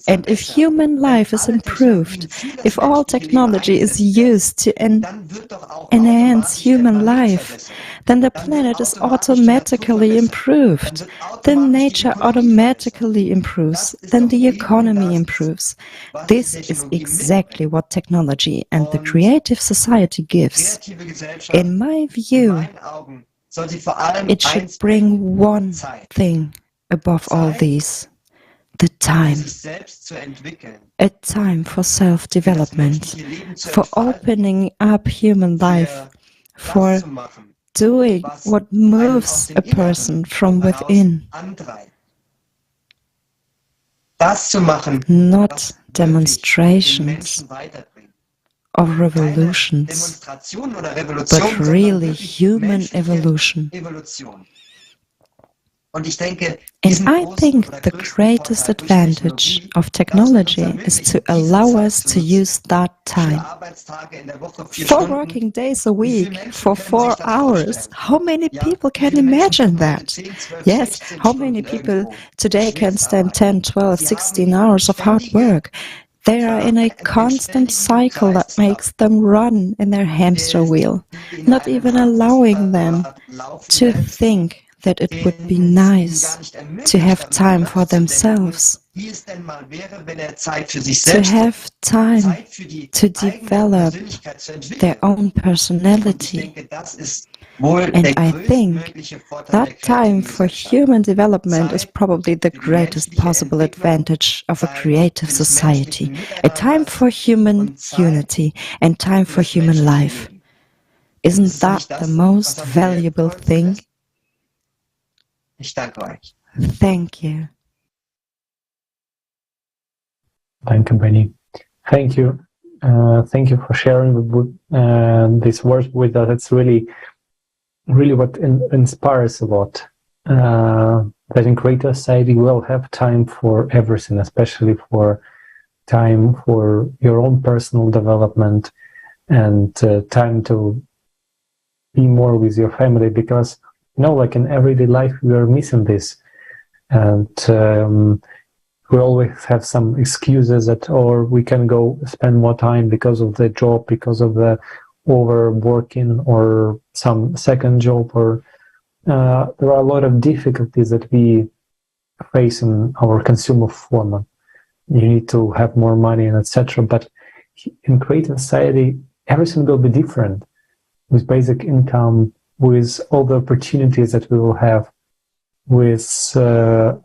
And if human life is improved, if all technology is used to enhance human life, then the planet is automatically improved, then nature automatically improves, then the economy improves. This is exactly what technology and the creative society gives. In my view, it should bring one thing above all these: the time. A time for self-development, for opening up human life, for doing what moves a person from within. Not demonstrations of revolutions, but really human evolution. And I think the greatest advantage of technology is to allow us to use that time. 4 working days a week for 4 hours. How many people can imagine that? Yes, how many people today can stand 10, 12, 16 hours of hard work? They are in a constant cycle that makes them run in their hamster wheel, not even allowing them to think that it would be nice to have time for themselves, to have time to develop their own personality. And I think that time for human development is probably the greatest possible advantage of a creative society, a time for human unity and time for human life. Isn't that the most valuable thing? Thank you. Thank you, Benny. Thank you. Thank you for sharing these words with us. It's really what inspires a lot. That in greater society we'll have time for everything, especially for time for your own personal development and time to be more with your family, because like in everyday life we are missing this, and we always have some excuses that, or we can go spend more time because of the job, because of the overworking or some second job, or there are a lot of difficulties that we face in our consumer format. You need to have more money and etc. But in creative society, everything will be different, with basic income, with all the opportunities that we will have, with no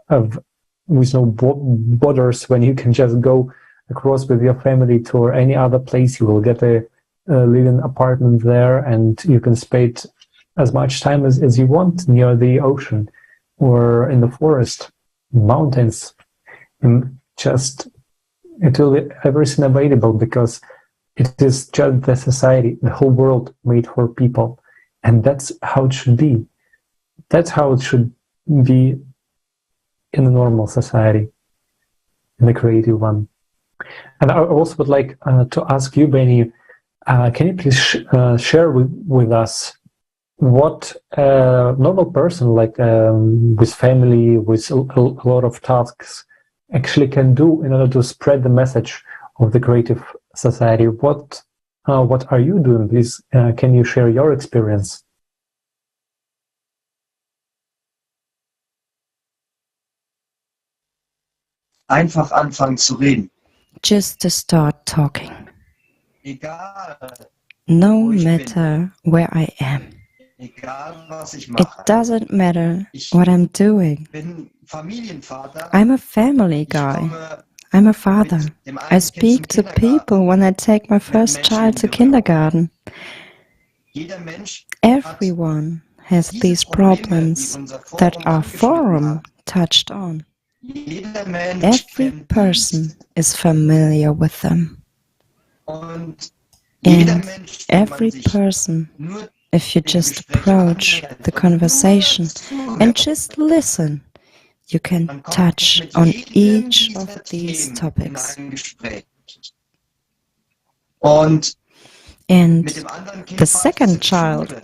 borders, when you can just go across with your family to any other place. You will get a living apartment there, and you can spend as much time as you want near the ocean. or in the forest, mountains, and just it will be everything available because it is just the society, the whole world made for people. And that's how it should be. That's how it should be in a normal society, in the creative one. And I also would like to ask you, Benny, can you please share with us what a normal person, like with family, with a lot of tasks, actually can do in order to spread the message of the creative society? What are you doing? Please, can you share your experience? Einfach anfangen zu reden. Just to start talking. Egal, No wo ich matter where I am. egal was ich It mache. doesn't matter what I'm doing. Bin Familienvater. I'm a family Ich guy. komme I'm a father. mit dem I einen Kind speak zum to people when I take my first Menschen child in to Berührung. kindergarten. Jeder Mensch Everyone has diese these Probleme, die problems unser that Forum our angeschnitten forum hat. touched on. Jeder Mensch Every kennt person is familiar with them. und jeder And Mensch, den man every sich person, nur if you dem just Gespräch approach annähert the und nur conversation zuhört, and just listen, you can dann kommt touch mit on jedem each dieser of these Themen in topics. ein Gespräch. Und And mit dem anderen Kind the fahre ich second zur child Schule.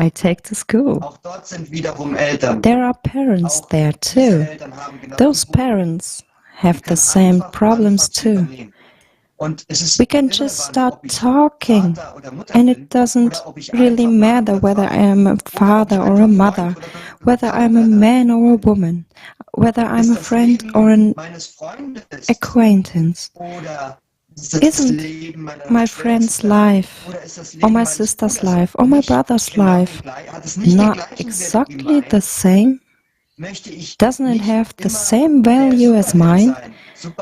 I take to school. Auch dort sind wiederum Eltern. There are parents Auch there diese too. Eltern haben genau Those die Probleme. parents have Wir the können same einfach problems anfangen zu too. übernehmen. Und es ist We can just irrelevant, start ob ich talking, Vater oder Mutter and bin, it doesn't oder ob ich really einfach Mann matter oder whether Frau I am a oder ob father ich or a einfach mother, Freund oder whether I'm a Bekannter. man or a woman, whether I'm Ist a das friend Leben or an meines Freundes acquaintance. oder ist das Isn't Leben meiner my friend's Schwester life oder ist das or Leben my meines sister's Bruders life or my nicht brother's genau life hat es nicht den not gleichen Wert wie exactly mein, the same? möchte ich Doesn't it nicht have the immer same der value as Superheld mine? sein,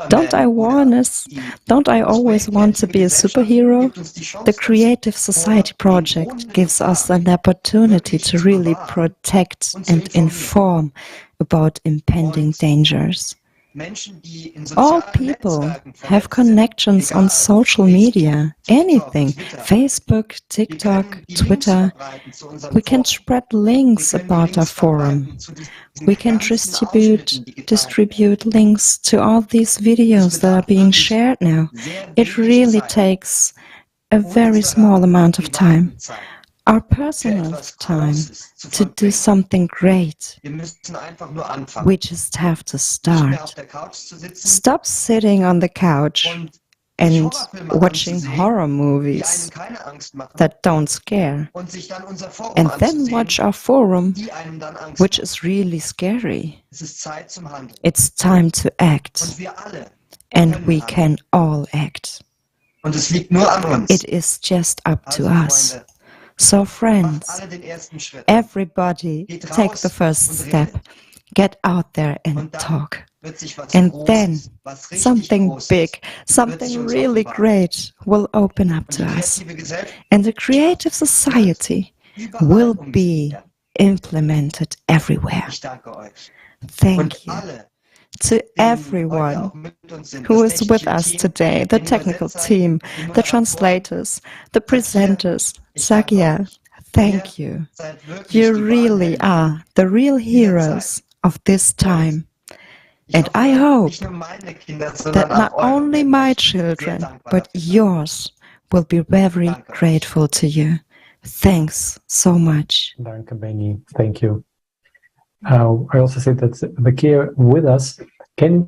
Don't I Superman oder die don't I always want to projektkreative be a Gesellschaft superhero? gibt uns die The Chance dazu. Creative Society Vor den Project drohenden gives us Gefahren an opportunity wirklich to zu really bewahren protect und zu and informieren. inform about impending Und dangers. Menschen, die in All sozialen people Netzwerken have vernetzt sind, connections on egal, social Facebook, media, TikTok, anything, Twitter, Facebook, wir TikTok, können die Links Twitter. verbreiten zu unserem We can Forum. spread Wir links können die about our Links forum. verbreiten zu diesen We can ganzen Ausschnitten, die geteilt werden. distribute links to all these Es videos that are bedarf being wirklich shared now. sehr It wenig really Zeit, takes a very unserer small amount of time, privaten Zeit, our für personal etwas time, Großes zu to do verbringen. something great. Wir müssen einfach nur anfangen. We just have to Nicht mehr auf start. der Couch zu sitzen Stop sitting on the couch und sich and Horrorfilme watching anzusehen, horror die movies einem keine Angst machen that don't scare, und sich dann unser Forum and then anzusehen, watch our forum, die einem dann Angst which machen. is really scary. Es ist Zeit zum Handeln. It's time to act, Und wir alle and können we handeln. can all act. Und es liegt nur an uns. It is just up to Also, us. Freunde, So, macht friends, alle den ersten Schritt. everybody Geht take the raus first und step. redet. Get out there and Und dann talk. wird sich was And Großes, then was richtig something Großes, big, wird something sich uns really offenbaren. great will open up Und to die us. kreative Gesellschaft And the creative society überall will umgesetzt be werden. implemented everywhere. Ich danke euch. Thank Und you alle, to die heute everyone auch mit uns sind, who das is with technische us Team, today, the den technical Übersetzern, team, die the Moderatoren. translators, the Sakia, presenters. ich danke Sakia, euch. thank Ihr you. seid wirklich You die really wahren Helden are the real dieser heroes Zeit. of this time. Ich And I hoffe, hope nicht nur meine Kinder, sondern that not auch eure only werden my euch sehr children, dankbar but dafür sein. yours will be very Danke euch. grateful to you. Thanks so much. Danke, Benny. Thank you. I also say that Vakia with us. Can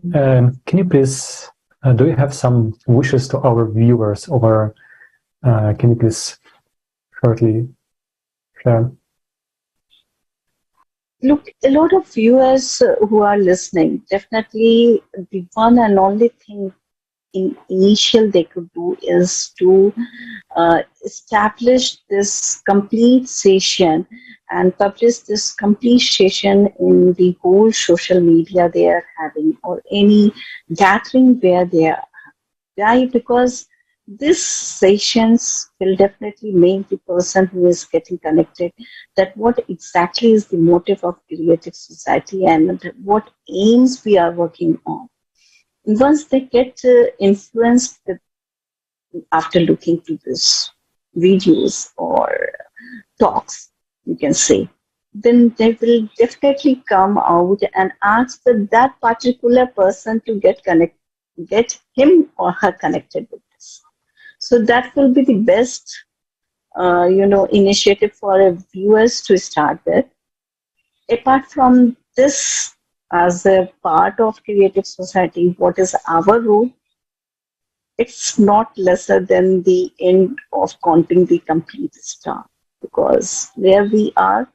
you please? Do you have some wishes to our viewers? Or can you please shortly share? Look, a lot of viewers who are listening, definitely the one and only thing in initial they could do is to establish this complete session and publish this complete session in the whole social media they are having or any gathering where they are. Why? Because these sessions will definitely make the person who is getting connected that what exactly is the motive of creative society and what aims we are working on. Once they get influenced after looking to this videos or talks, you can say, then they will definitely come out and ask that particular person to get him or her connected with this. So that will be the best, initiative for viewers to start with. Apart from this, as a part of creative society, what is our role? It's not lesser than the end of counting the complete star, because where we are,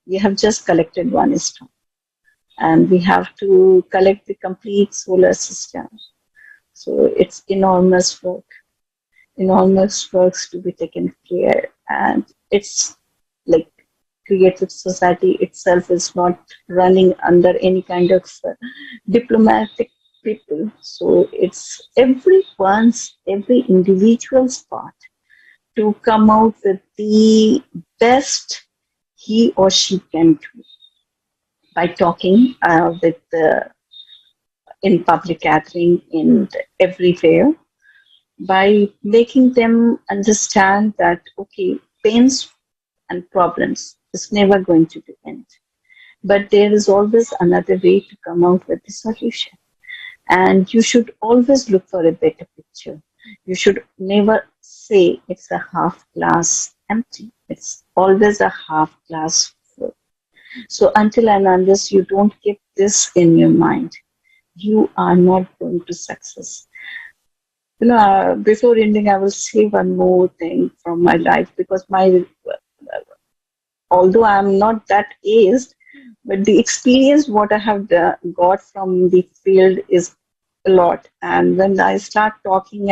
we have just collected one star, and we have to collect the complete solar system. So it's enormous works to be taken care, and it's like creative society itself is not running under any kind of diplomatic people. So it's every individual's part to come out with the best he or she can do by talking with in public gathering and everywhere, by making them understand that, okay, pains and problems is never going to be end. But there is always another way to come out with the solution. And you should always look for a better picture. You should never say it's a half glass empty. It's always a half glass full. So until and unless you don't keep this in your mind, you are not going to success. Before ending, I will say one more thing from my life, because although I'm not that aged, but the experience what I have got from the field is a lot. And when I start talking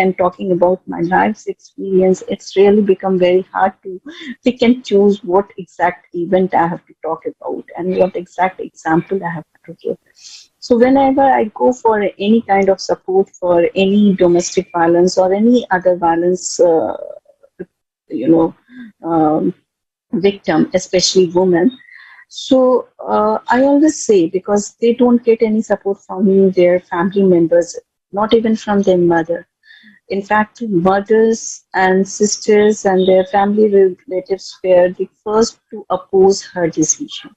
about my life's experience, it's really become very hard to pick and choose what exact event I have to talk about and what exact example I have to give. So whenever I go for any kind of support for any domestic violence or any other violence, victim, especially women, so I always say, because they don't get any support from their family members, not even from their mother. In fact, mothers and sisters and their family relatives were the first to oppose her decision.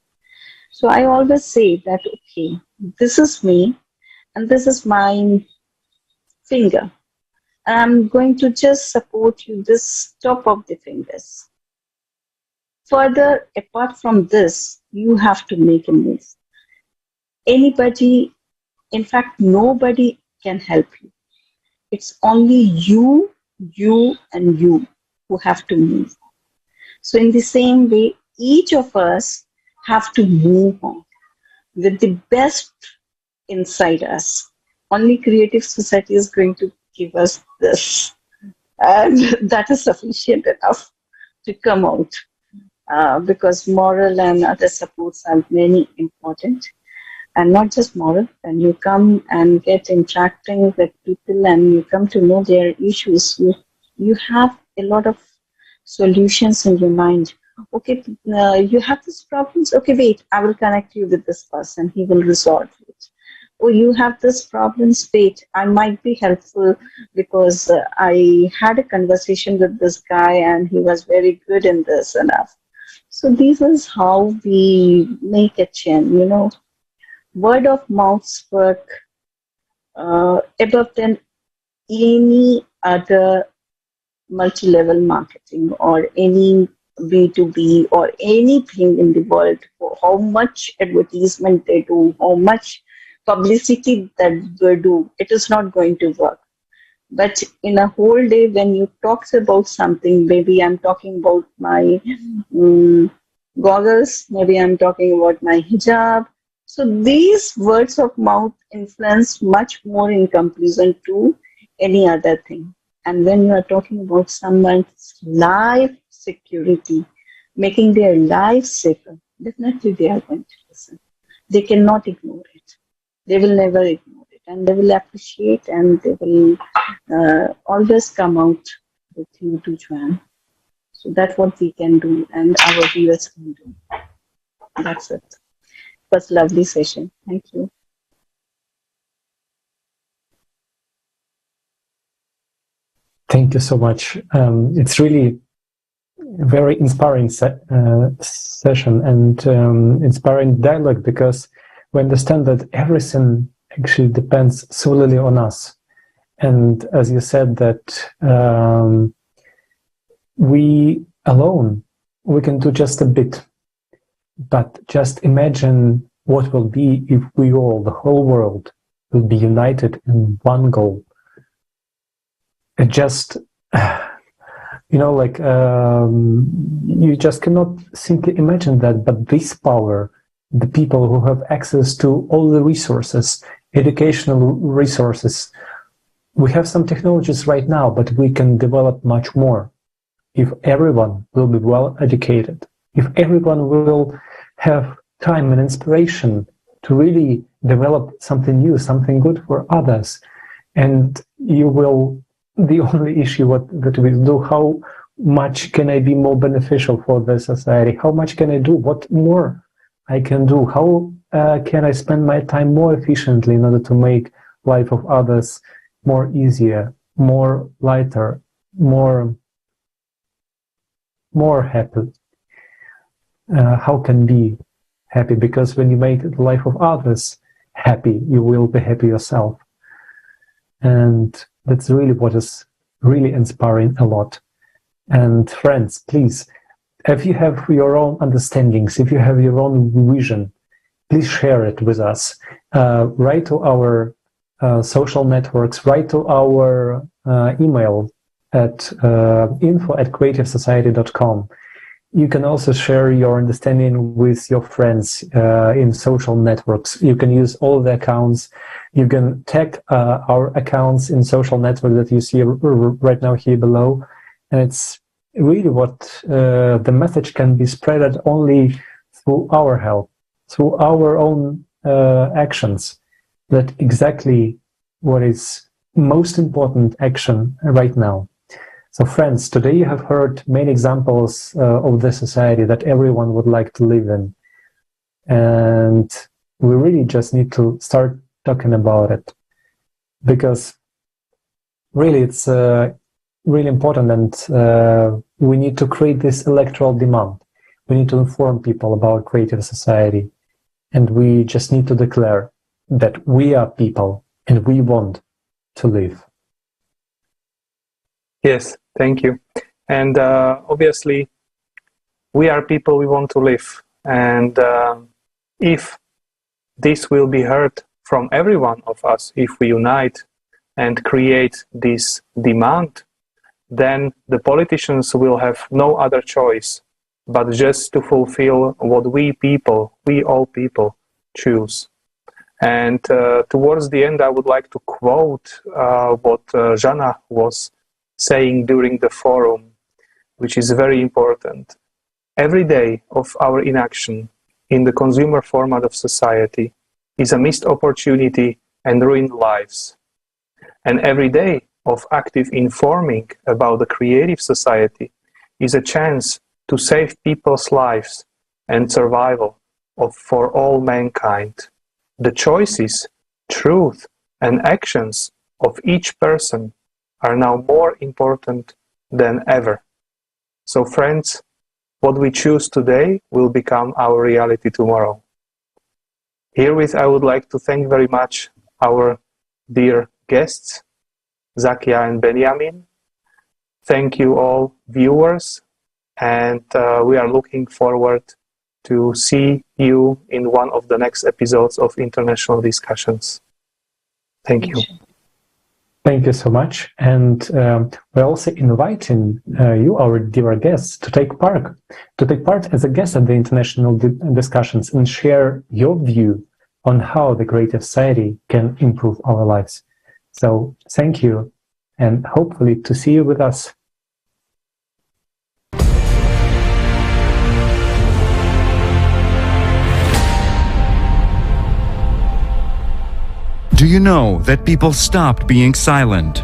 So I always say that, okay, this is me and this is my finger. And I'm going to just support you this top of the fingers. Further, apart from this, you have to make a move. Anybody, in fact, nobody can help you. It's only you, and you who have to move. So in the same way, each of us have to move on with the best inside us. Only creative society is going to give us this. And that is sufficient enough to come out. Because moral and other supports are very important, and not just moral. When you come and get interacting with people and you come to know their issues, you have a lot of solutions in your mind. Okay, you have these problems. Okay, wait, I will connect you with this person. He will resolve it. Oh, you have this problems. Wait, I might be helpful because I had a conversation with this guy and he was very good in this enough. So this is how we make a chain, word of mouth work above than any other multi-level marketing or any B2B or anything in the world. For how much advertisement they do, how much publicity that they do, it is not going to work. But in a whole day, when you talk about something, maybe I'm talking about my goggles, maybe I'm talking about my hijab. So these words of mouth influence much more in comparison to any other thing. And when you are talking about someone's life security, making their life safer, definitely they are going to listen. They cannot ignore it. They will never ignore it. and they will appreciate, and they will always come out with you to join. So that's what we can do, and our viewers can do. That's it. It was a lovely session. Thank you. Thank you so much. It's really a very inspiring session and inspiring dialogue, because we understand that everything actually depends solely on us. And as you said, that we alone, we can do just a bit. But just imagine what will be if we all, the whole world, will be united in one goal. It just, you just cannot simply imagine that. But this power, the people who have access to all the resources, educational resources, we have some technologies right now, but we can develop much more. If everyone will be well educated, if everyone will have time and inspiration to really develop something new, something good for others, and you will, the only issue that we do, how much can I be more beneficial for the society? How much can I do? What more I can do? How can I spend my time more efficiently in order to make life of others more easier, more lighter, more happy? How can be happy? Because when you make the life of others happy, you will be happy yourself. And that's really what is really inspiring a lot. And friends, please, if you have your own understandings, if you have your own vision, please share it with us. Write to our social networks, write to our email at info@creativesociety.com. You can also share your understanding with your friends in social networks. You can use all the accounts. You can tag our accounts in social network that you see right now here below. And it's really what the message can be spread only through our help, through our own actions. That exactly what is most important action right now. So friends, today you have heard many examples of the society that everyone would like to live in. And we really just need to start talking about it. Because really it's really important, and we need to create this electoral demand. We need to inform people about creative society. And we just need to declare that we are people and we want to live. Yes, thank you. And obviously, we are people, we want to live. And if this will be heard from every one of us, if we unite and create this demand, then the politicians will have no other choice but just to fulfill what we people, we all people, choose. And towards the end, I would like to quote what Jana was saying during the forum, which is very important. Every day of our inaction in the consumer format of society is a missed opportunity and ruined lives. And every day of active informing about the creative society is a chance to save people's lives and survival for all mankind. The choices, truth, and actions of each person are now more important than ever. So friends, what we choose today will become our reality tomorrow. Herewith, I would like to thank very much our dear guests, Zakia and Benjamin. Thank you all viewers, and we are looking forward to see you in one of the next episodes of International Discussions. Thank you. Thank you so much. And we're also inviting you, our dear guests, to take part as a guest at the international discussions and share your view on how the creative society can improve our lives. So thank you, and hopefully to see you with us. Do you know that people stopped being silent?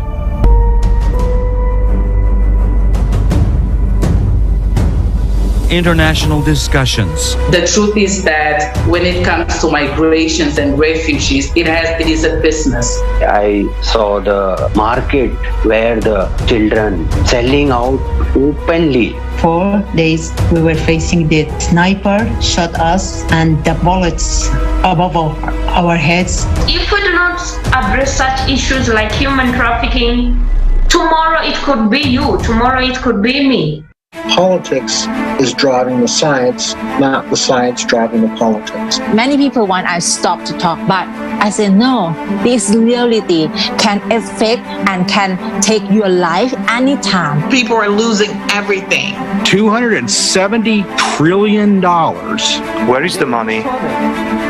International discussions. The truth is that when it comes to migrations and refugees, it is a business. I saw the market where the children selling out openly. 4 days we were facing the sniper shot us and the bullets above our heads. If we do not address such issues like human trafficking, tomorrow it could be you, tomorrow it could be me. Politics is driving the science, not the science driving the politics. Many people want us to stop to talk, but I say no. This reality can affect and can take your life anytime. People are losing everything. $270 trillion. Where is the money?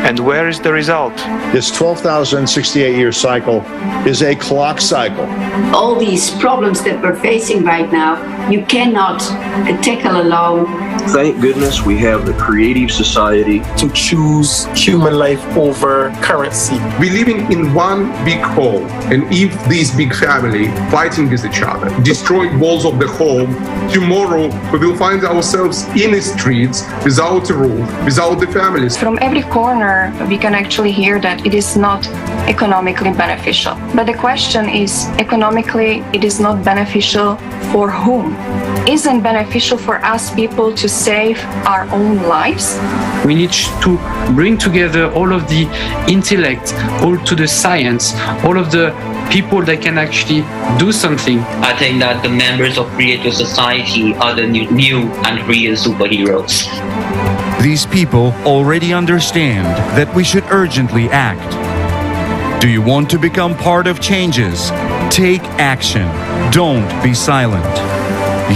And where is the result? This 12,068-year cycle is a clock cycle. All these problems that we're facing right now, you cannot tackle alone. Thank goodness we have the creative society to choose human life over currency. We're living in one big home, and if this big family fighting with each other, destroying walls of the home, tomorrow we will find ourselves in the streets without a roof, without the families. From every corner, we can actually hear that it is not economically beneficial. But the question is, economically, it is not beneficial for whom? Isn't beneficial for us people to save our own lives? We need to bring together all of the intellect, all to the science, all of the people that can actually do something. I think that the members of Creative Society are the new and real superheroes. These people already understand that we should urgently act. Do you want to become part of changes? Take action. Don't be silent.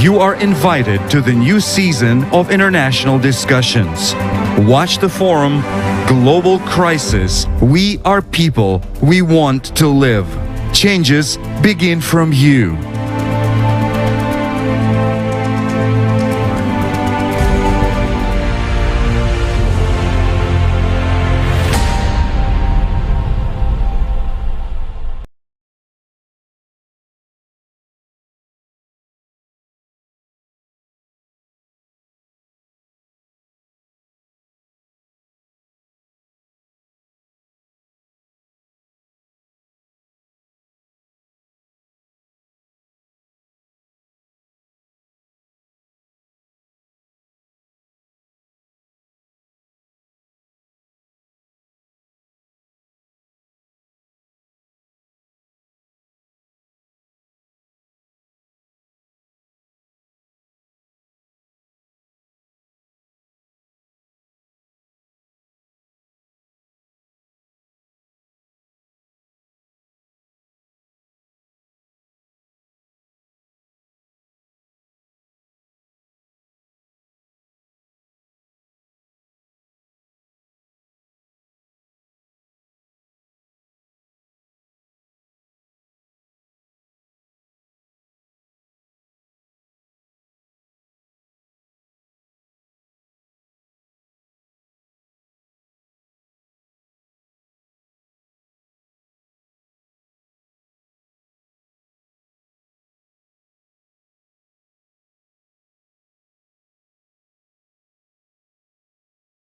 You are invited to the new season of international discussions. Watch the forum, Global Crisis. We are people. We want to live. Changes begin from you.